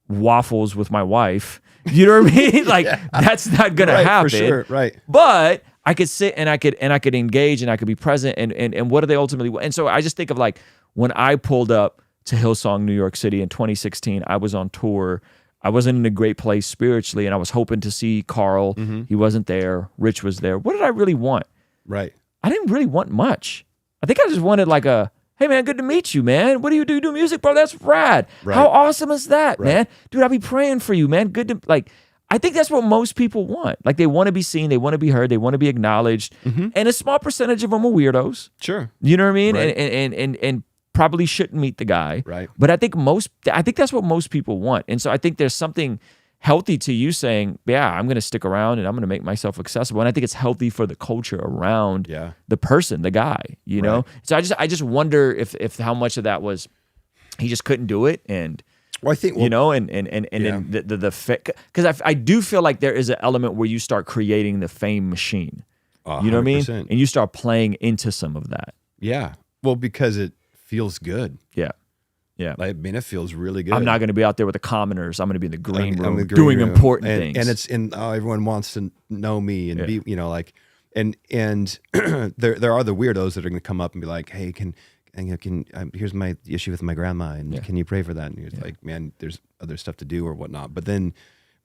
waffles with my wife. You know what I mean? Like, that's not going to happen. For sure. Right. But I could sit and I could engage and I could be present and what do they ultimately want? And so I just think of, like, when I pulled up to Hillsong, New York City in 2016, I was on tour. I wasn't in a great place spiritually, and I was hoping to see Carl. He wasn't there. Rich was there. What did I really want? Right. I didn't really want much. I think I just wanted, like, hey man, good to meet you, man. What do? You do music, bro? That's rad. Right. How awesome is that, man? Dude, I'll be praying for you, man. Good to, like, I think that's what most people want. Like, they want to be seen, they want to be heard, they want to be acknowledged. And a small percentage of them are weirdos. Sure. You know what I mean? Right. And probably shouldn't meet the guy. Right. But I think that's what most people want. And so I think there's something healthy to you saying, I'm going to stick around and I'm going to make myself accessible. And I think it's healthy for the culture around the person, the guy, you know? So I just wonder if how much of that was he just couldn't do it. And, well, I think, you know, and then because I do feel like there is an element where you start creating the fame machine. You know what I mean? And you start playing into some of that. Yeah. Well, because it feels good. Yeah. Like, I mean, it feels really good. I'm not going to be out there with the commoners. I'm going to be in the green room the green doing room. important and, things. And it's in everyone wants to know me and be, you know, like, and there are the weirdos that are going to come up and be like, hey, here's my issue with my grandma, and can you pray for that? And you're like, man, there's other stuff to do or whatnot. But then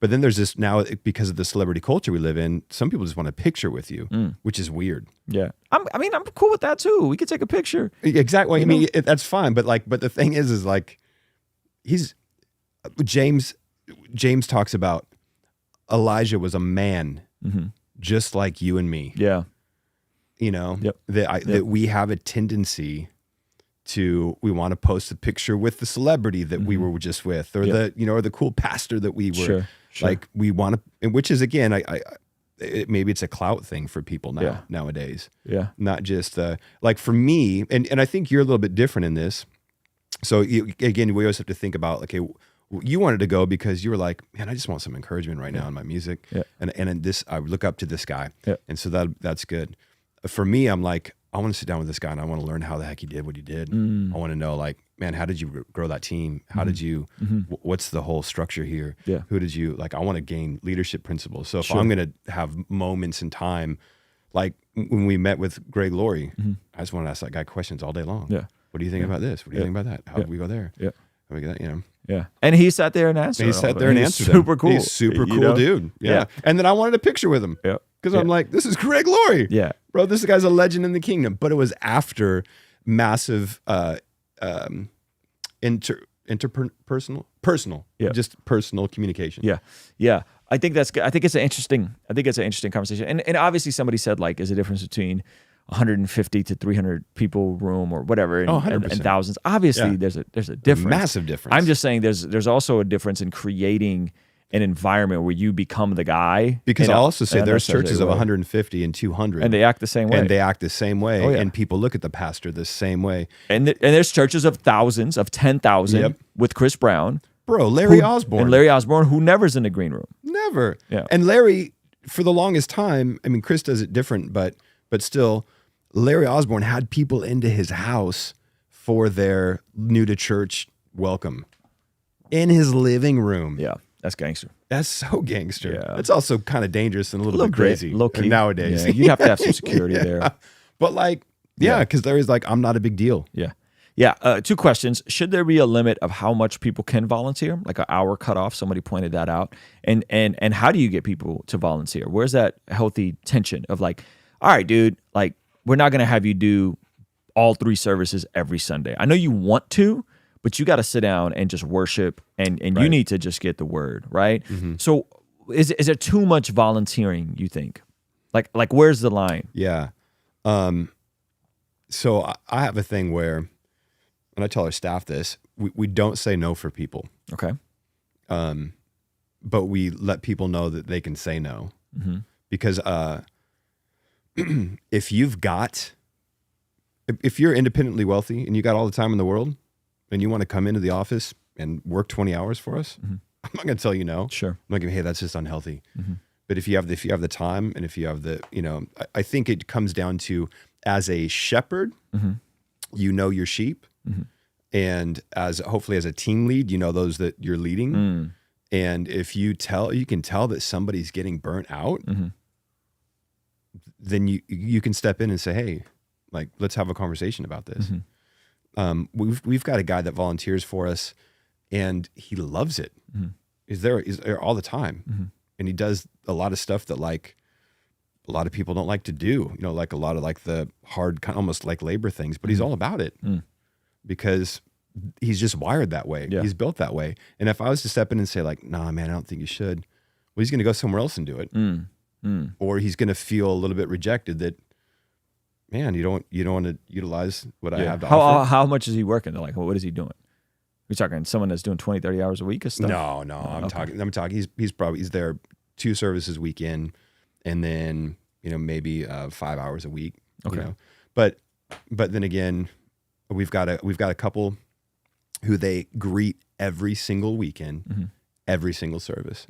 there's this now, because of the celebrity culture we live in, some people just want a picture with you, which is weird. Yeah. I'm cool with that too. We could take a picture. Exactly. I mean, that's fine. But the thing is like, James talks about Elijah was a man just like you and me. Yeah. You know, that we have a tendency to, we want to post a picture with the celebrity that we were just with, or or the cool pastor that we were. Sure. Like, we want to, which is, again, maybe it's a clout thing for people nowadays. Yeah. Not just like, for me, and I think you're a little bit different in this. So again, we always have to think about, okay, you wanted to go because you were like, man, I just want some encouragement right now in my music. Yeah. And in this, I look up to this guy. Yeah. And so that's good. For me, I'm like, I want to sit down with this guy and I want to learn how the heck he did what he did. I want to know, like, man, how did you grow that team? How did you, what's the whole structure here? Yeah. Who did you, like, I want to gain leadership principles. So if I'm going to have moments in time, like when we met with Greg Laurie, I just want to ask that guy questions all day long. Yeah. What do you think about this? What do you think about that? How did we go there? Yeah. How we get that, you know? Yeah. And he sat there and answered. He sat there and answered. Super cool. He's super cool dude. Yeah. And then I wanted a picture with him. Yeah. because I'm like, this is Greg Laurie. Yeah. Bro, this guy's a legend in the kingdom. But it was after massive personal, Yeah. just personal communication. Yeah. Yeah. I think that's good. I think it's an interesting conversation. And obviously somebody said, like, is the difference between 150 to 300 people room or whatever and, 100%. and thousands. Obviously Yeah. there's a difference. Massive difference. I'm just saying there's also a difference in creating an environment where you become the guy. Because And I'll also say and there's others churches say, of well, 150 and 200. and they act the same way. And they act the same way. Oh, yeah. And people look at the pastor the same way. And there's churches of thousands, of 10,000 Yep. with Chris Brown. Bro, Larry who- Osborne. And Larry Osborne, who never's in the green room. Never. Yeah. And Larry, for the longest time, I mean, Chris does it different, but still, Larry Osborne had people into his house for their new to church welcome in his living room. Yeah, that's gangster. That's so gangster. Yeah. It's also kind of dangerous and a little bit crazy low key. nowadays. Yeah, you'd have to have some security there. But like, yeah, because Larry's like, I'm not a big deal. Yeah. Yeah. 2 questions. Should there be a limit of how much people can volunteer? Like an hour cutoff? Somebody pointed that out. And how do you get people to volunteer? Where's that healthy tension of like, all right, dude, like, we're not going to have you do all 3 services every Sunday. I know you want to, but you got to sit down and just worship and you Right. need to just get the word, right? So is there too much volunteering, you think? Like where's the line? Yeah. So I have a thing where, and I tell our staff this, we don't say no for people, Okay. but we let people know that they can say no. Mm-hmm. Because if you're independently wealthy and you got all the time in the world and you want to come into the office and work 20 hours for us, I'm not going to tell you no. Sure. I'm like, hey, that's just unhealthy. But if you have the time and if you have the, I think it comes down to, as a shepherd, you know your sheep, and hopefully as a team lead, you know those that you're leading. And if you can tell that somebody's getting burnt out, then you can step in and say, hey, like, let's have a conversation about this. We've got a guy that volunteers for us, and he loves it. He's there all the time, and he does a lot of stuff that like a lot of people don't like to do. Like a lot of like the hard, kind of almost like labor things. But he's all about it because he's just wired that way. Yeah. He's built that way. And if I was to step in and say like, nah, man, I don't think you should. Well, he's going to go somewhere else and do it. Or he's going to feel a little bit rejected that, man, you don't want to utilize what I have to offer. How much is he working? Like, what is he doing? We're talking someone that's doing 20, 30 hours a week or stuff? No, I'm talking, he's there 2 services a weekend, and then, maybe 5 hours a week, Okay. But then again, we've got a couple who they greet every single weekend, every single service.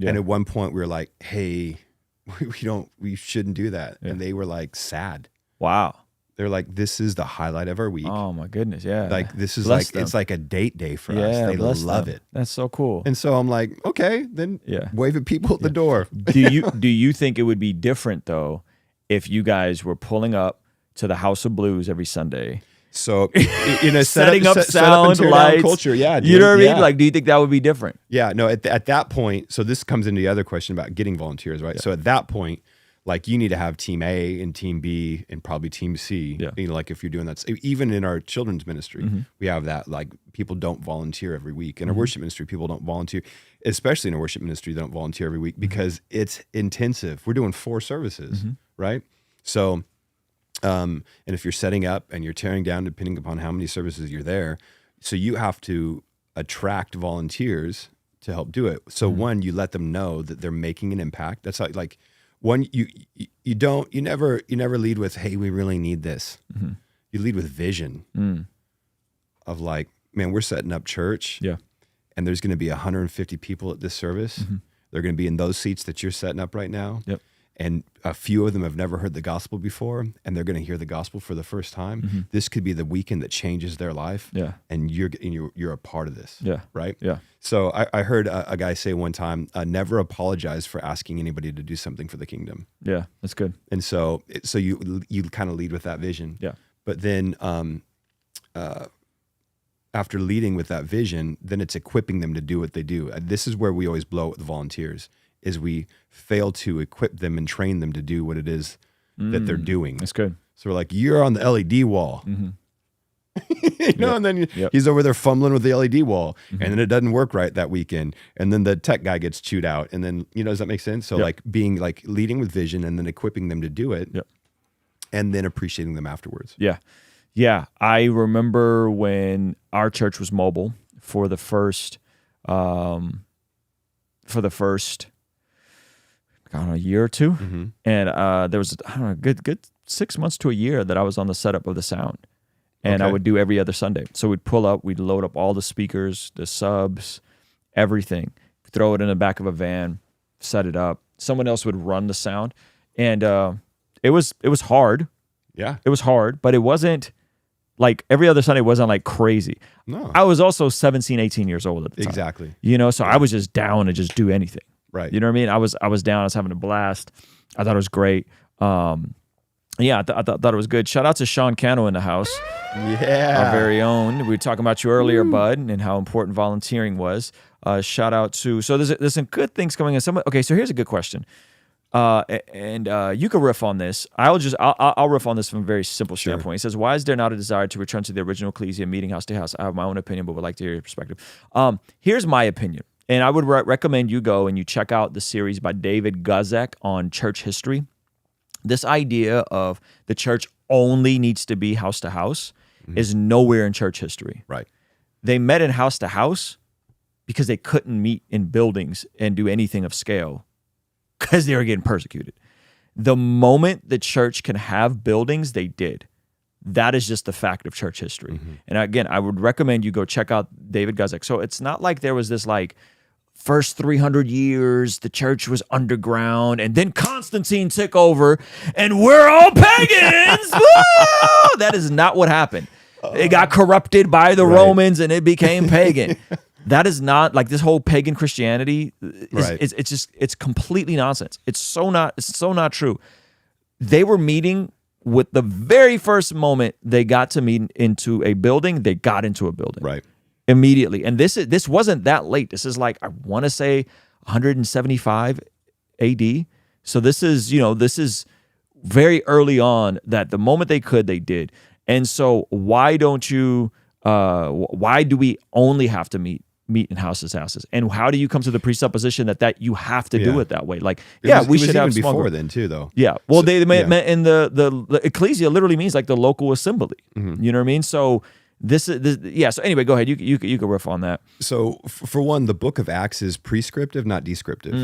Yeah. And at one point we were like, hey, we shouldn't do that. Yeah. And they were like sad. Wow. They're like, this is the highlight of our week. Oh my goodness. Yeah. Like this is Bless like, them. it's like a date day for us. They bless love them. it. That's so cool. And so I'm like, okay, then Yeah. wave at people at the door. do you think it would be different though if you guys were pulling up to the House of Blues every Sunday? So Setting up set up and sound, tear down lights, culture. Yeah. You know what I yeah. mean? Like, do you think that would be different? Yeah, no, at that point, so this comes into the other question about getting volunteers, right? So at that point, like you need to have team A and team B and probably team C. Yeah. Like if you're doing that, even in our children's ministry, we have that, like people don't volunteer every week. In our worship ministry, people don't volunteer, especially in our worship ministry, they don't volunteer every week because it's intensive. We're doing 4 services, right? So, and if you're setting up and you're tearing down, depending upon how many services you're there, so you have to attract volunteers to help do it. So one, you let them know that they're making an impact. That's how, like, one, you never lead with, hey, we really need this. You lead with vision of like, man, we're setting up church, and there's going to be 150 people at this service. They're going to be in those seats that you're setting up right now. Yep. And a few of them have never heard the gospel before, and they're going to hear the gospel for the first time. This could be the weekend that changes their life. Yeah. And you're a part of this. Yeah. Right. Yeah. So I heard a guy say one time, never apologize for asking anybody to do something for the kingdom. Yeah. That's good. And so you kind of lead with that vision. Yeah. But then after leading with that vision, then it's equipping them to do what they do. This is where we always blow with the volunteers, is we fail to equip them and train them to do what it is that they're doing. That's good. So we're like, you're on the LED wall. And then he's over there fumbling with the LED wall, and then it doesn't work right that weekend, and then the tech guy gets chewed out, and then does that make sense? So like being like leading with vision and then equipping them to do it, and then appreciating them afterwards. Yeah. I remember when our church was mobile for the first a year or two, and there was a good 6 months to a year that I was on the setup of the sound. And I would do every other Sunday. So we'd pull up, we'd load up all the speakers, the subs, everything, throw it in the back of a van, set it up. Someone else would run the sound. And it was hard. Yeah. It was hard, but it wasn't like every other Sunday wasn't like crazy. No. I was also 17, 18 years old at the time. Exactly. So I was just down to just do anything. Right. You know what I mean? I was down, I was having a blast. I thought it was great. I thought it was good. Shout out to Sean Cano in the house. Yeah. Our very own. We were talking about you earlier, Bud, and how important volunteering was. Shout out to, so there's some good things coming in. Okay, so here's a good question. You can riff on this. I'll riff on this from a very simple standpoint. He says, why is there not a desire to return to the original ecclesia, meeting house to house? I have my own opinion, but would like to hear your perspective. Here's my opinion. And I would recommend you go and you check out the series by David Guzek on church history. This idea of the church only needs to be house to house is nowhere in church history. Right. They met in house to house because they couldn't meet in buildings and do anything of scale because they were getting persecuted. The moment the church can have buildings, they did. That is just the fact of church history. And again, I would recommend you go check out David Guzek. So it's not like there was this like first 300 years, the church was underground, and then Constantine took over, and we're all pagans. Woo! That is not what happened. It got corrupted by the Romans, and it became pagan. That is not like this whole pagan Christianity. It's completely nonsense. It's so not true. They were meeting with the very first moment they got to meet into a building. They got into a building. Right. Immediately. And this wasn't that late. This is like, I want to say 175 AD. So this is very early on that the moment they could, they did. And so why do we only have to meet in houses? And how do you come to the presupposition that you have to do it that way? Like, we should have small before then too, though. Yeah. Well, they meant in the ecclesia literally means like the local assembly. You know what I mean? So So anyway, go ahead. You can riff on that. So for one, the book of Acts is prescriptive, not descriptive.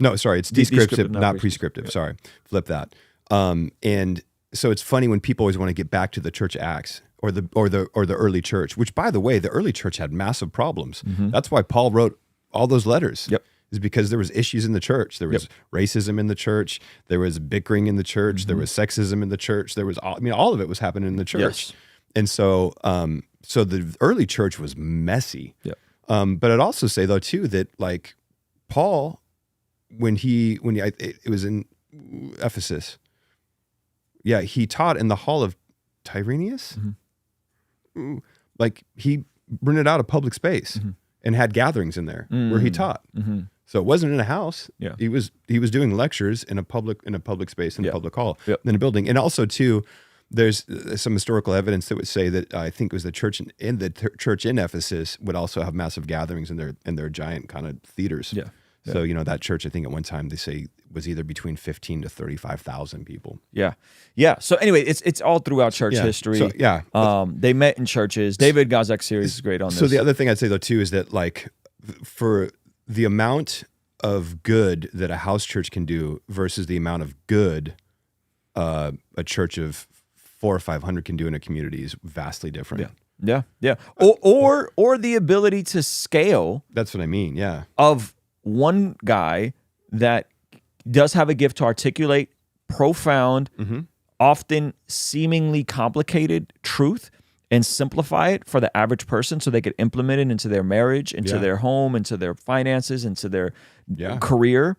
No, sorry, it's descriptive, not prescriptive. Yeah. Sorry, flip that. And so it's funny when people always want to get back to the church of Acts or the early church, which by the way, the early church had massive problems. That's why Paul wrote all those letters. Yep. Is because there was issues in the church. There was racism in the church. There was bickering in the church. There was sexism in the church. There was all of it was happening in the church. Yes. And so, so the early church was messy. Yeah. But I'd also say though too that like Paul, it was in Ephesus. Yeah, he taught in the hall of Tyrenius. Like he rented out a public space and had gatherings in there where he taught. So it wasn't in a house. Yeah. He was doing lectures in a public space in a public hall Yep. in a building, and also too. There's some historical evidence that would say that I think it was the church church in Ephesus would also have massive gatherings in their giant kind of theaters. Yeah. So that church, I think at one time they say was either between 15 to 35,000 people. Yeah. So anyway, it's all throughout church history. So, they met in churches. David Gozek's series is great on this. So the other thing I'd say though too is that like for the amount of good that a house church can do versus the amount of good a church of 400 or 500 can do in a community is vastly different. Yeah. Or the ability to scale. That's what I mean. Yeah. Of one guy that does have a gift to articulate profound, often seemingly complicated truth and simplify it for the average person so they could implement it into their marriage, into their home, into their finances, into their career.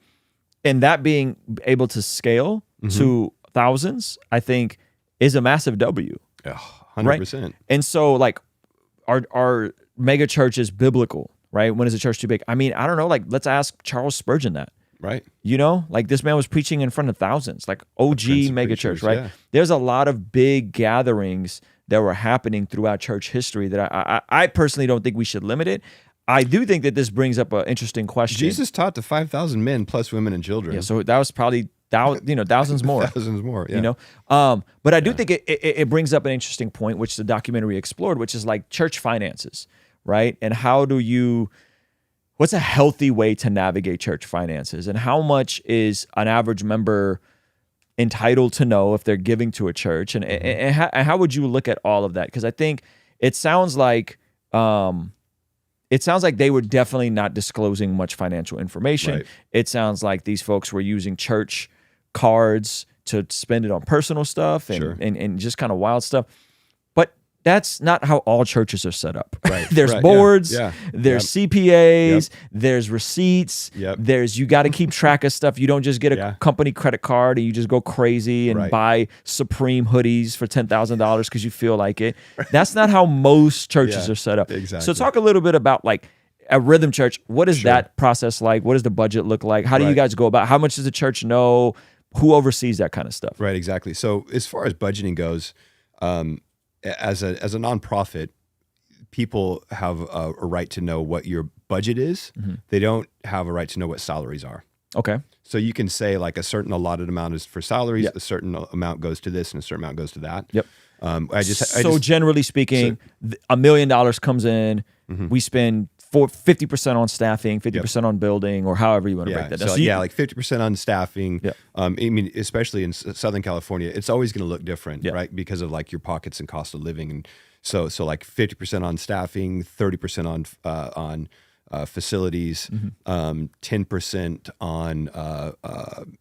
And that being able to scale to thousands, I think, is a massive W. 100%. Right? And so like are mega churches biblical, right? When is a church too big? I mean, I don't know, like let's ask Charles Spurgeon that. Right. You know, like this man was preaching in front of thousands, like OG mega church, right? Yeah. There's a lot of big gatherings that were happening throughout church history that I personally don't think we should limit it. I do think that this brings up an interesting question. Jesus taught to 5,000 men plus women and children. Yeah, so that was probably thousands more. Thousands more, yeah. You know, but I do think it brings up an interesting point, which the documentary explored, which is like church finances, right? And what's a healthy way to navigate church finances, and how much is an average member entitled to know if they're giving to a church, and how would you look at all of that? Because I think it sounds like they were definitely not disclosing much financial information. Right. It sounds like these folks were using church cards to spend it on personal stuff and just kind of wild stuff. But that's not how all churches are set up. Right. There's Right. boards, Yeah. there's CPAs, there's receipts, Yep. you got to keep track of stuff. You don't just get a Yeah. company credit card and you just go crazy and Right. buy Supreme hoodies for $10,000 because you feel like it. That's not how most churches Yeah, are set up. exactly. So talk a little bit about like a Rhythm Church. What is that process like? What does the budget look like? How do you Right. guys go about? How much does the church know? Who oversees that kind of stuff? Right, exactly. So as far as budgeting goes, as a nonprofit, people have a right to know what your budget is. Mm-hmm. They don't have a right to know what salaries are. Okay. So you can say like a certain allotted amount is for salaries, Yep. a certain amount goes to this, and a certain amount goes to that. Yep. So generally speaking, $1 million comes in. We spend 50% on staffing, 50% on building, or however you want to break that down. So, like 50% on staffing. Yeah. I mean, especially in Southern California, it's always going to look different, Yeah. right? Because of like your pockets and cost of living, and so like 50% on staffing, 30% on facilities, 10% on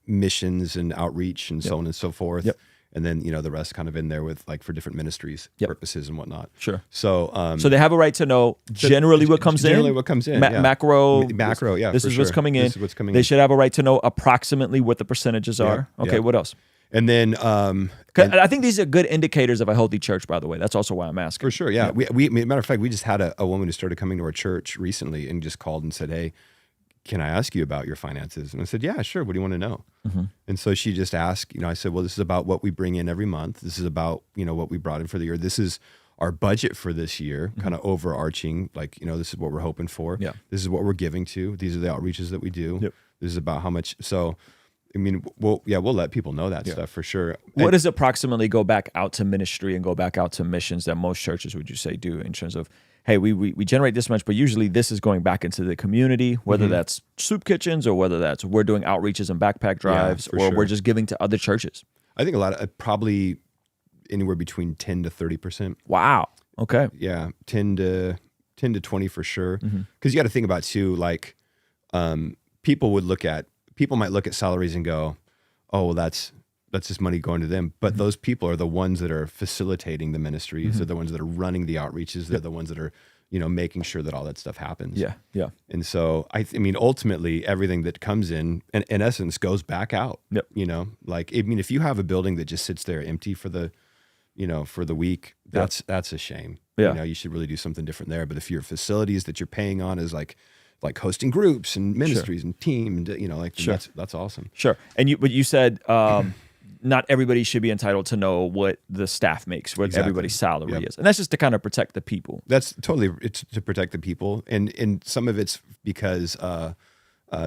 missions and outreach, and so on and so forth. Yep. And then the rest kind of in there with like for different ministries purposes and whatnot. Sure. So So they have a right to know generally what comes in. Generally what comes in. yeah. Macro. Yeah. This for is what's sure. coming in. This is what's coming They in. should have a right to know approximately what the percentages are. Okay. yeah. What else? And then 'Cause I think these are good indicators of a healthy church, by the way. That's also why I'm asking. For sure, yeah. We matter of fact, we just had a woman who started coming to our church recently and just called and said, "Hey, can I ask you about your finances?" And I said, "Yeah, sure. What do you want to know?" And so she just asked, I said, "Well, this is about what we bring in every month. This is about what we brought in for the year. This is our budget for this year, kind of overarching. Like this is what we're hoping for. Yeah. This is what we're giving to. These are the outreaches that we do. Yep. This is about how much." So, I mean, we'll let people know that stuff for sure. What does approximately go back out to ministry and go back out to missions that most churches, would you say, do in terms of, hey, we generate this much, but usually this is going back into the community, whether that's soup kitchens or whether that's we're doing outreaches and backpack drives or sure. we're just giving to other churches? I think a lot of probably anywhere between 10 to 30%. Wow. Okay. Yeah, 10 to 20 for sure. Because you got to think about too, like people might look at salaries and go, "Oh, well, that's just money going to them." But those people are the ones that are facilitating the ministries. They're the ones that are running the outreaches. They're the ones that are making sure that all that stuff happens. Yeah. Yeah. And so I mean, ultimately, everything that comes in essence, goes back out. Yep. Like I mean, if you have a building that just sits there empty for the week, that's a shame. Yeah. You should really do something different there. But if your facilities that you're paying on is like hosting groups and ministries and team, and that's awesome. Sure. And you said not everybody should be entitled to know what the staff makes, what Exactly. everybody's salary Yep. is, and that's just to kind of protect the people. That's totally, it's to protect the people, and some of it's because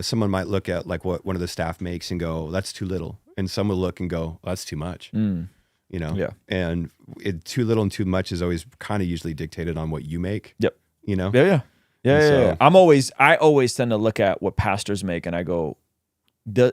someone might look at like what one of the staff makes and go, "That's too little," and some will look and go, "That's too much." Yeah. And too little and too much is always kind of usually dictated on what you make. Yep. Yeah. Yeah. I always tend to look at what pastors make, and I go,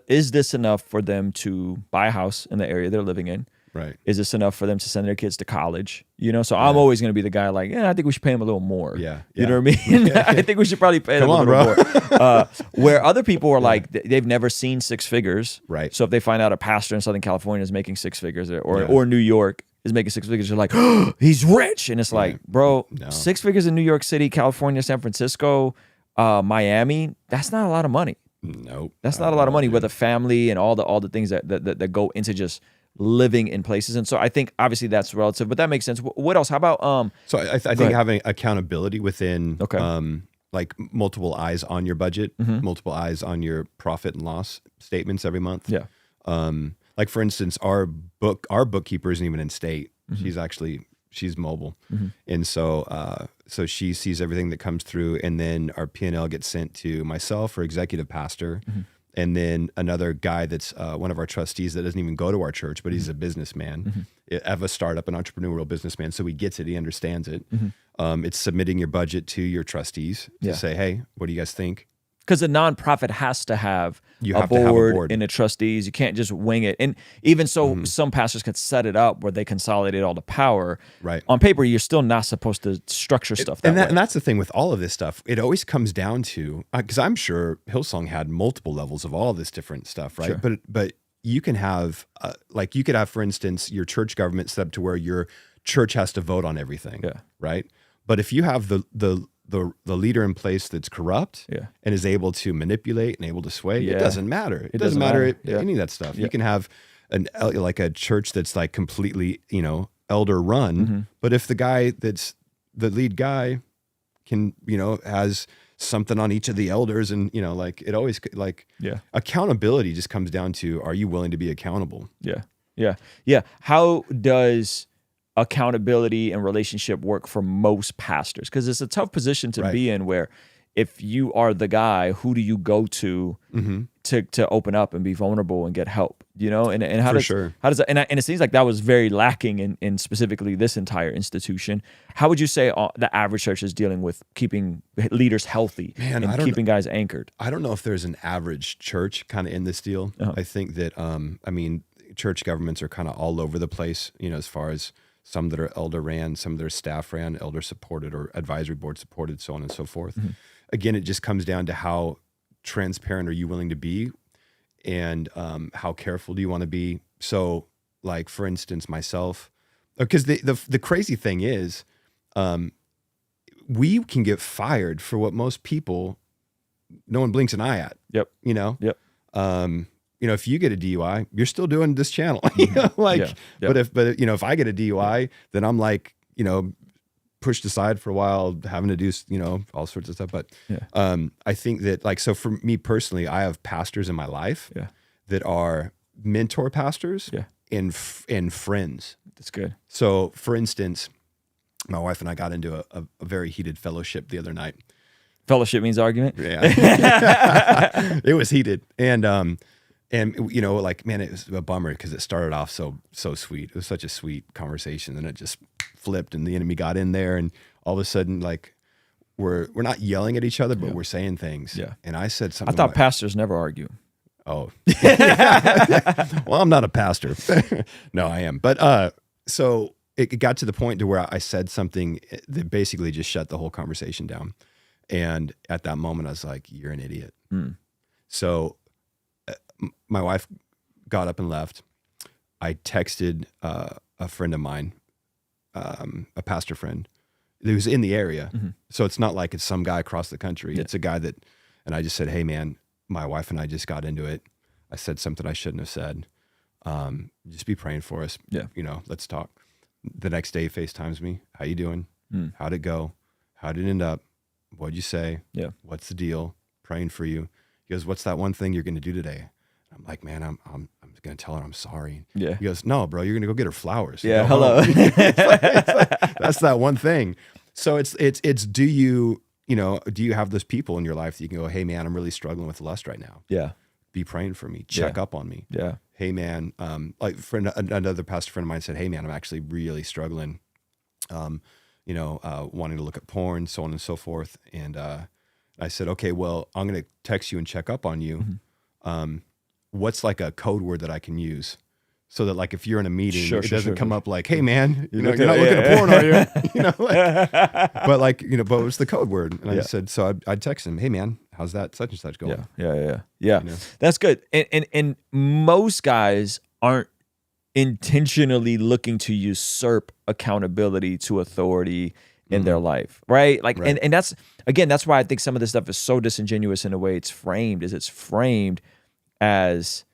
is this enough for them to buy a house in the area they're living in? Right. Is this enough for them to send their kids to college? So I'm always going to be the guy like, I think we should pay them a little more. Yeah. You know what I mean? I think we should probably pay them a little more. Where other people are like, they've never seen six figures. Right. So if they find out a pastor in Southern California is making six figures or New York is making six figures, they're like, "Oh, he's rich." And it's like, bro, No. 6 figures in New York City, California, San Francisco, Miami, that's not a lot of money. Nope. That's not a lot of money with a family and all the things that go into just living in places. And so I think obviously that's relative, but that makes sense. What else? How about So I think having accountability within Okay. like multiple eyes on your budget, multiple eyes on your profit and loss statements every month. Yeah. Like for instance, our bookkeeper isn't even in state. She's mobile. And so she sees everything that comes through, and then our P&L gets sent to myself or executive pastor. And then another guy that's one of our trustees that doesn't even go to our church, but he's a businessman, of a startup, an entrepreneurial businessman. So he gets it, he understands it. It's submitting your budget to your trustees to say, hey, what do you guys think? Because a nonprofit has to have You a have to have a board board. and a trustees. You can't just wing it. And even so, some pastors can set it up where they consolidate all the power. Right. On paper, you're still not supposed to structure stuff that way. And that's the thing with all of this stuff. It always comes down to, because I'm sure Hillsong had multiple levels of all this different stuff, right? Sure. But you can have, like you could have, for instance, your church government set up to where your church has to vote on everything, right? But if you have the leader in place that's corrupt and is able to manipulate and able to sway, it doesn't matter. It doesn't matter any of that stuff. You can have like a church that's like completely, elder run, but if the guy that's the lead guy can, has something on each of the elders, and like it always accountability just comes down to, are you willing to be accountable? Yeah. How does accountability and relationship work for most pastors? Because it's a tough position to be in, where if you are the guy, who do you go to to open up and be vulnerable and get help? And how does that, and it seems like that was very lacking in specifically this entire institution. How would you say the average church is dealing with keeping leaders healthy and keeping guys anchored? I don't know if there's an average church kind of in this deal. I think that church governments are kind of all over the place, as far as some that are elder ran, some that are staff ran, elder supported or advisory board supported, so on and so forth. Again, it just comes down to how transparent are you willing to be, and how careful do you want to be. So like, for instance, myself, because the crazy thing is, we can get fired for what most people, no one blinks an eye at. If you get a DUI, you're still doing this channel. But if I get a DUI, then I'm like, pushed aside for a while, having to do, all sorts of stuff. But I think that, like, so for me personally, I have pastors in my life that are mentor pastors and friends. That's good. So for instance, my wife and I got into a very heated fellowship the other night. Fellowship means argument? Yeah. It was heated. And like, man, it was a bummer because it started off so sweet. It was such a sweet conversation, and it just flipped, and the enemy got in there, and all of a sudden, like, we're not yelling at each other, but we're saying things. Yeah. And I said something. I thought pastors never argue. Oh, well, I'm not a pastor. No, I am. But so it got to the point to where I said something that basically just shut the whole conversation down. And at that moment, I was like, "You're an idiot." So my wife got up and left. I texted a friend of mine, a pastor friend, who's in the area. So it's not like it's some guy across the country. It's a guy that, and I just said, "Hey man, my wife and I just got into it. I said something I shouldn't have said. Just be praying for us. Let's talk." The next day, he FaceTimes me. "How you doing? How'd it go? How did it end up? What'd you say? What's the deal? Praying for you." He goes, "What's that one thing you're going to do today?" I'm like, "Man, I'm going to tell her I'm sorry." He goes, "No, bro, you're going to go get her flowers." Hello. It's like, that's that one thing. So it's do you have those people in your life that you can go, "Hey man, I'm really struggling with lust right now. Be praying for me. Check up on me." "Hey man," like another pastor friend of mine said, "Hey man, I'm actually really struggling, wanting to look at porn, so on and so forth." And I said, "Okay, well, I'm going to text you and check up on you. What's like a code word that I can use so that, like, if you're in a meeting, it doesn't come up like, 'Hey man, you're not looking at porn, are you?" But like, but what's the code word? And I said, so I'd text him, "Hey man, how's that such and such going?" Yeah. That's good. And most guys aren't intentionally looking to usurp accountability to authority in their life, right? Like, and that's, again, that's why I think some of this stuff is so disingenuous in the way it's framed. Is it's framed as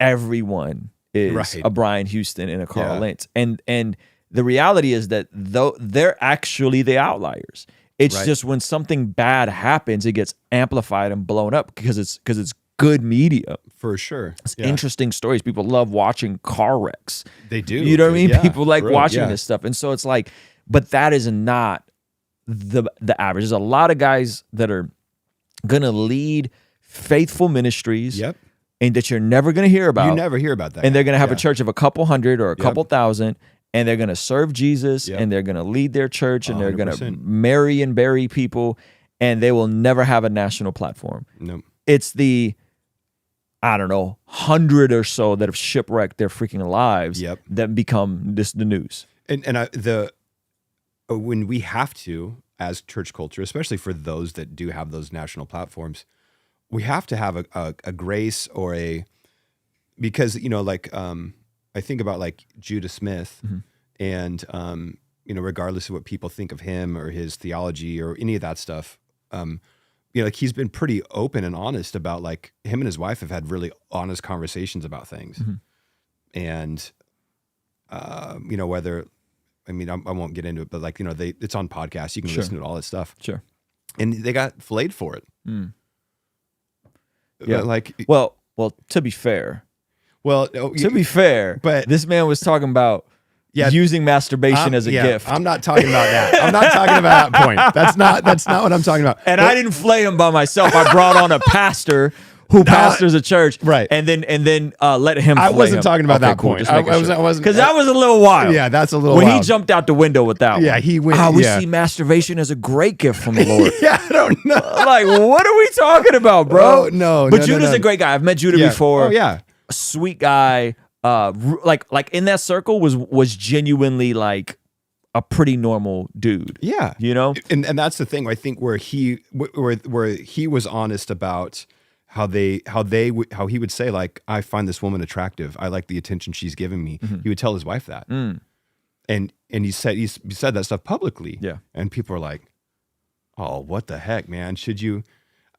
everyone is a Brian Houston and a Carl Lentz. And the reality is that though they're actually the outliers. It's Right. just when something bad happens, it gets amplified and blown up because it's good media. For sure. It's Yeah. interesting stories. People love watching car wrecks. They do. You know what I mean? Yeah. People like Bro, watching yeah. this stuff. And so it's like, but that is not the average. There's a lot of guys that are gonna lead faithful ministries Yep. and that you're never gonna hear about. You never hear about that. And they're gonna have Yeah. a church of a couple hundred or a Yep. couple thousand, and they're gonna serve Jesus Yep. and they're gonna lead their church and they're gonna 100%. marry and bury people, and they will never have a national platform. Nope. It's the, I don't know, 100 or so that have shipwrecked their freaking lives Yep. that become the news. And when we have to, as church culture, especially for those that do have those national platforms, we have to have a grace or because like I think about like Judah Smith, and regardless of what people think of him or his theology or any of that stuff, like he's been pretty open and honest about, like, him and his wife have had really honest conversations about things, and whether. I mean, I won't get into it, but like, it's on podcasts. You can listen to all that stuff. Sure. And they got flayed for it. Yeah. Like, Well, to be fair, but this man was talking about using masturbation as a gift. I'm not talking about that. I'm not talking about that point. That's not what I'm talking about. And I didn't flay him by myself. I brought on a pastor who pastors a church, right? And then let him. I flay wasn't him. talking about that Cool, point. just I making sure. wasn't Because that was a little wild. Yeah, that's a little when wild. he jumped out the window with that. Yeah, one. he went. We see masturbation as a great gift from the Lord. Yeah, I don't know. Like, what are we talking about, bro? Oh, no, But no, Judah's no. a great guy. I've met Judah Yeah. before. Oh yeah, A sweet guy. Like in that circle was genuinely like a pretty normal dude. yeah. And that's the thing. I think where he was honest about how he would say, like, I find this woman attractive. I like the attention she's giving me. He would tell his wife that, and he said that stuff publicly. Yeah. And people are like, oh, what the heck, man? Should you?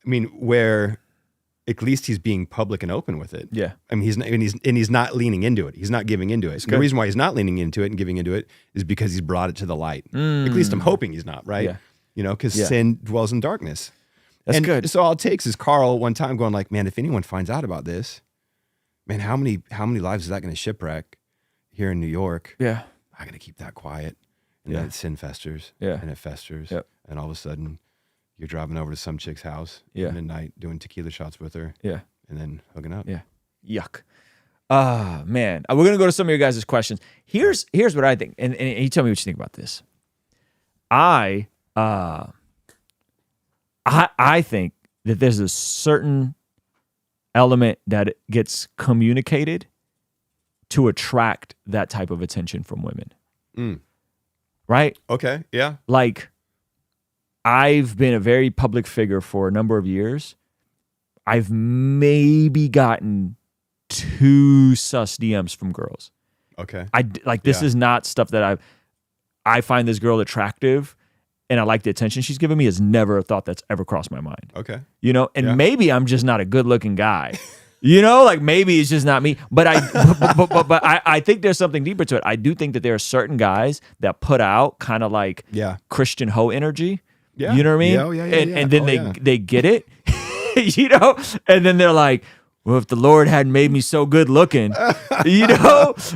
I mean, where at least he's being public and open with it. Yeah. I mean, he's not leaning into it. He's not giving into it. And the reason why he's not leaning into it and giving into it is because he's brought it to the light. At least I'm hoping he's not, right? Yeah. Because sin dwells in darkness. That's and good. So all it takes is Carl one time going like, man, if anyone finds out about this, man, how many lives is that going to shipwreck here in New York? Yeah. I got to keep that quiet. And Yeah. then sin festers. Yeah. And it festers. Yep. And all of a sudden you're driving over to some chick's house at midnight, doing tequila shots with her. Yeah. And then hooking up. Yeah. Yuck. Ah, man. We're gonna go to some of your guys' questions. Here's what I think, and you tell me what you think about this. I think that there's a certain element that gets communicated to attract that type of attention from women. Right? Okay. Yeah. Like, I've been a very public figure for a number of years. I've maybe gotten 2 sus DMs from girls. Okay. This is not stuff that I find this girl attractive and I like the attention she's giving me is never a thought that's ever crossed my mind. Okay. And maybe I'm just not a good looking guy. Like maybe it's just not me. But I think there's something deeper to it. I do think that there are certain guys that put out kind of like Christian hoe energy. Yeah. You know what I mean? Yeah. And then they get it. And then they're like, well, if the Lord hadn't made me so good looking, and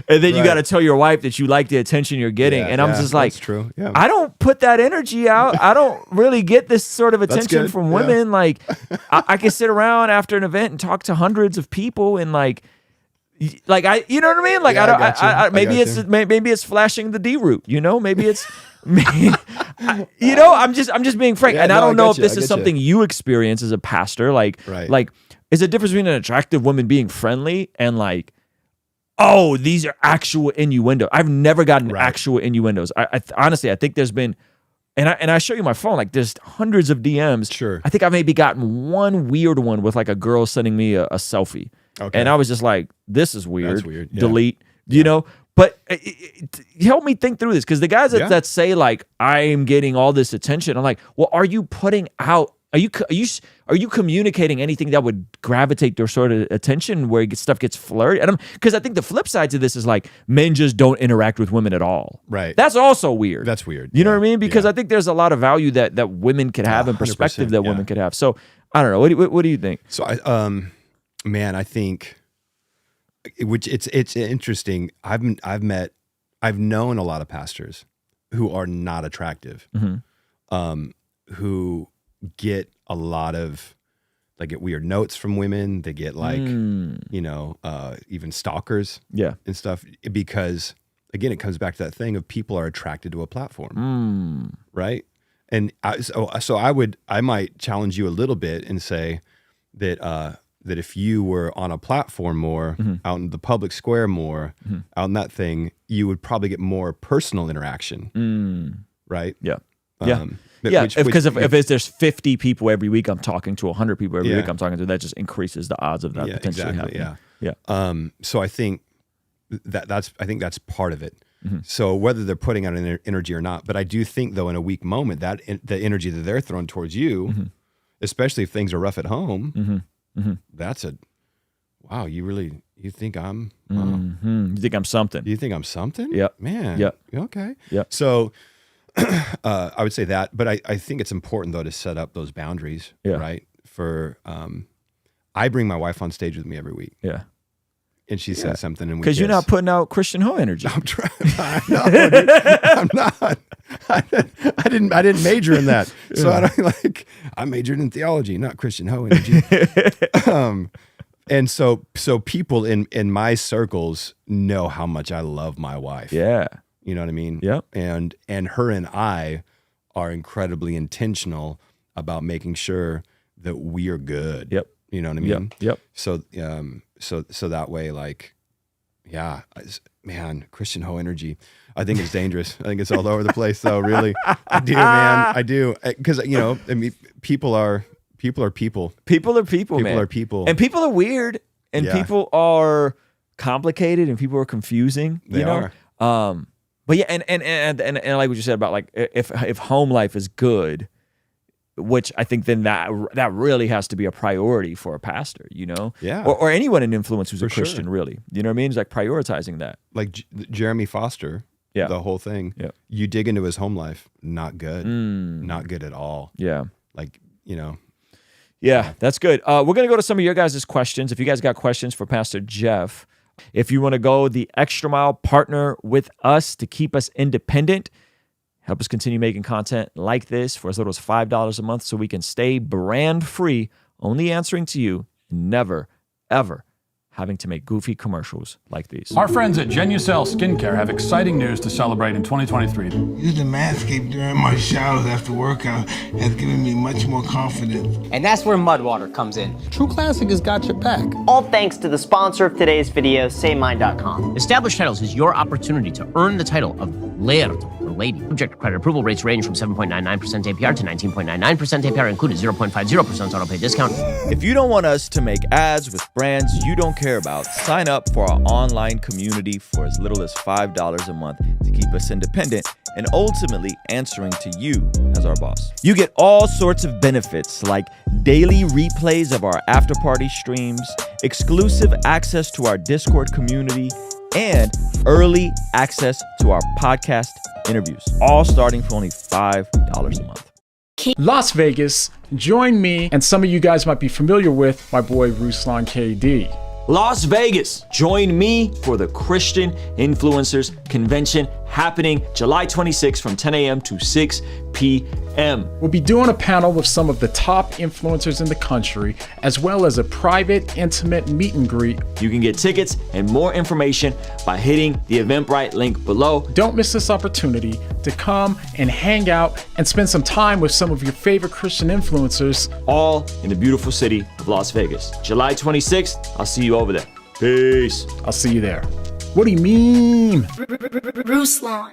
then you got to tell your wife that you like the attention you're getting. And I'm just like, that's true. Yeah. I don't put that energy out. I don't really get this sort of attention good. from Yeah. women. Like, I can sit around after an event and talk to hundreds of people and like I, you know what I mean? Like, Yeah, maybe it's flashing the D route, maybe it's, I'm just being frank. Yeah, and I no, don't know I if get this you. is something you experience as a pastor. Like, is a difference between an attractive woman being friendly and like, oh, these are actual innuendo. I've never gotten actual innuendos. I honestly, I think there's been, and I show you my phone, like there's hundreds of DMs. Sure. I think I've maybe gotten one weird one with like a girl sending me a selfie. Okay. And I was just like, this is weird. That's weird. Yeah. Delete, But help me think through this, because the guys that say like, I'm getting all this attention, I'm like, well, are you putting out Are you communicating anything that would gravitate their sort of attention where stuff gets flirty? Because I think the flip side to this is like men just don't interact with women at all. Right. That's also weird. That's weird. You know what I mean? Because I think there's a lot of value that women could have and perspective that women could have. So I don't know. What do you think? So I think, which it's interesting. I've known a lot of pastors who are not attractive, who get a lot of, they get weird notes from women. They get like, even stalkers and stuff, because again, it comes back to that thing of people are attracted to a platform, right? And I might challenge you a little bit and say that if you were on a platform more, out in the public square more, out in that thing, you would probably get more personal interaction, right? Yeah. Because if there's 50 people every week I'm talking to, 100 people every week I'm talking to, that just increases the odds of that potentially happening. So I think that's part of it. So whether they're putting out an energy or not, but I do think though in a weak moment that the energy that they're throwing towards you, especially if things are rough at home, that's wow. You think I'm? You think I'm something? You think I'm something? Yep. Man. Yep. Okay. Yep. So I would say that, but I think it's important though to set up those boundaries, right? For I bring my wife on stage with me every week. Yeah. And she says something, and because you're not putting out Christian Ho energy. I'm trying. I'm not. I didn't major in that, so I majored in theology, not Christian Ho energy. And so people in my circles know how much I love my wife. Yeah, you know what I mean. Yep. And her and I are incredibly intentional about making sure that we are good. Yep. You know what I mean. Yep. So that way, like, man, Christian Ho energy, I think it's dangerous. I think it's all over the place, though. Really, I do, man. I do, because I mean, people are people. People are people, man. People are people, and people are weird, and people are complicated, and people are confusing. They are. But yeah, and like what you said about like if home life is good, which I think then that really has to be a priority for a pastor, or anyone in influence who's a Christian, really. You know what I mean? It's like prioritizing that. Like Jeremy Foster, the whole thing. Yeah. You dig into his home life, not good, not good at all. Yeah, like Yeah, that's good. We're gonna go to some of your guys' questions. If you guys got questions for Pastor Jeff, if you want to go the extra mile, partner with us to keep us independent. Help us continue making content like this for as little as $5 a month so we can stay brand free, only answering to you, never, ever having to make goofy commercials like these. Our friends at Genucel Skincare have exciting news to celebrate in 2023. Using Manscaped during my showers after workout has given me much more confidence. And that's where Mudwater comes in. True Classic has got your back. All thanks to the sponsor of today's video, SayMine.com. Established Titles is your opportunity to earn the title of Laird or Lady. Subject to credit approval, rates range from 7.99% APR to 19.99% APR, included 0.50% auto pay discount. If you don't want us to make ads with brands you don't care about, sign up for our online community for as little as $5 a month to keep us independent and ultimately answering to you as our boss. You get all sorts of benefits like daily replays of our after party streams, exclusive access to our Discord community, and early access to our podcast interviews, all starting for only $5 a month. Las Vegas, join me, and some of you guys might be familiar with my boy Ruslan KD. Las Vegas, join me for the Christian Influencers Convention happening July 26th from 10 a.m. to 6 p.m. We'll be doing a panel with some of the top influencers in the country, as well as a private, intimate meet and greet. You can get tickets and more information by hitting the Eventbrite link below. Don't miss this opportunity to come and hang out and spend some time with some of your favorite Christian influencers. All in the beautiful city of Las Vegas. July 26th, I'll see you over there. Peace. I'll see you there. What do you mean? Ruslan.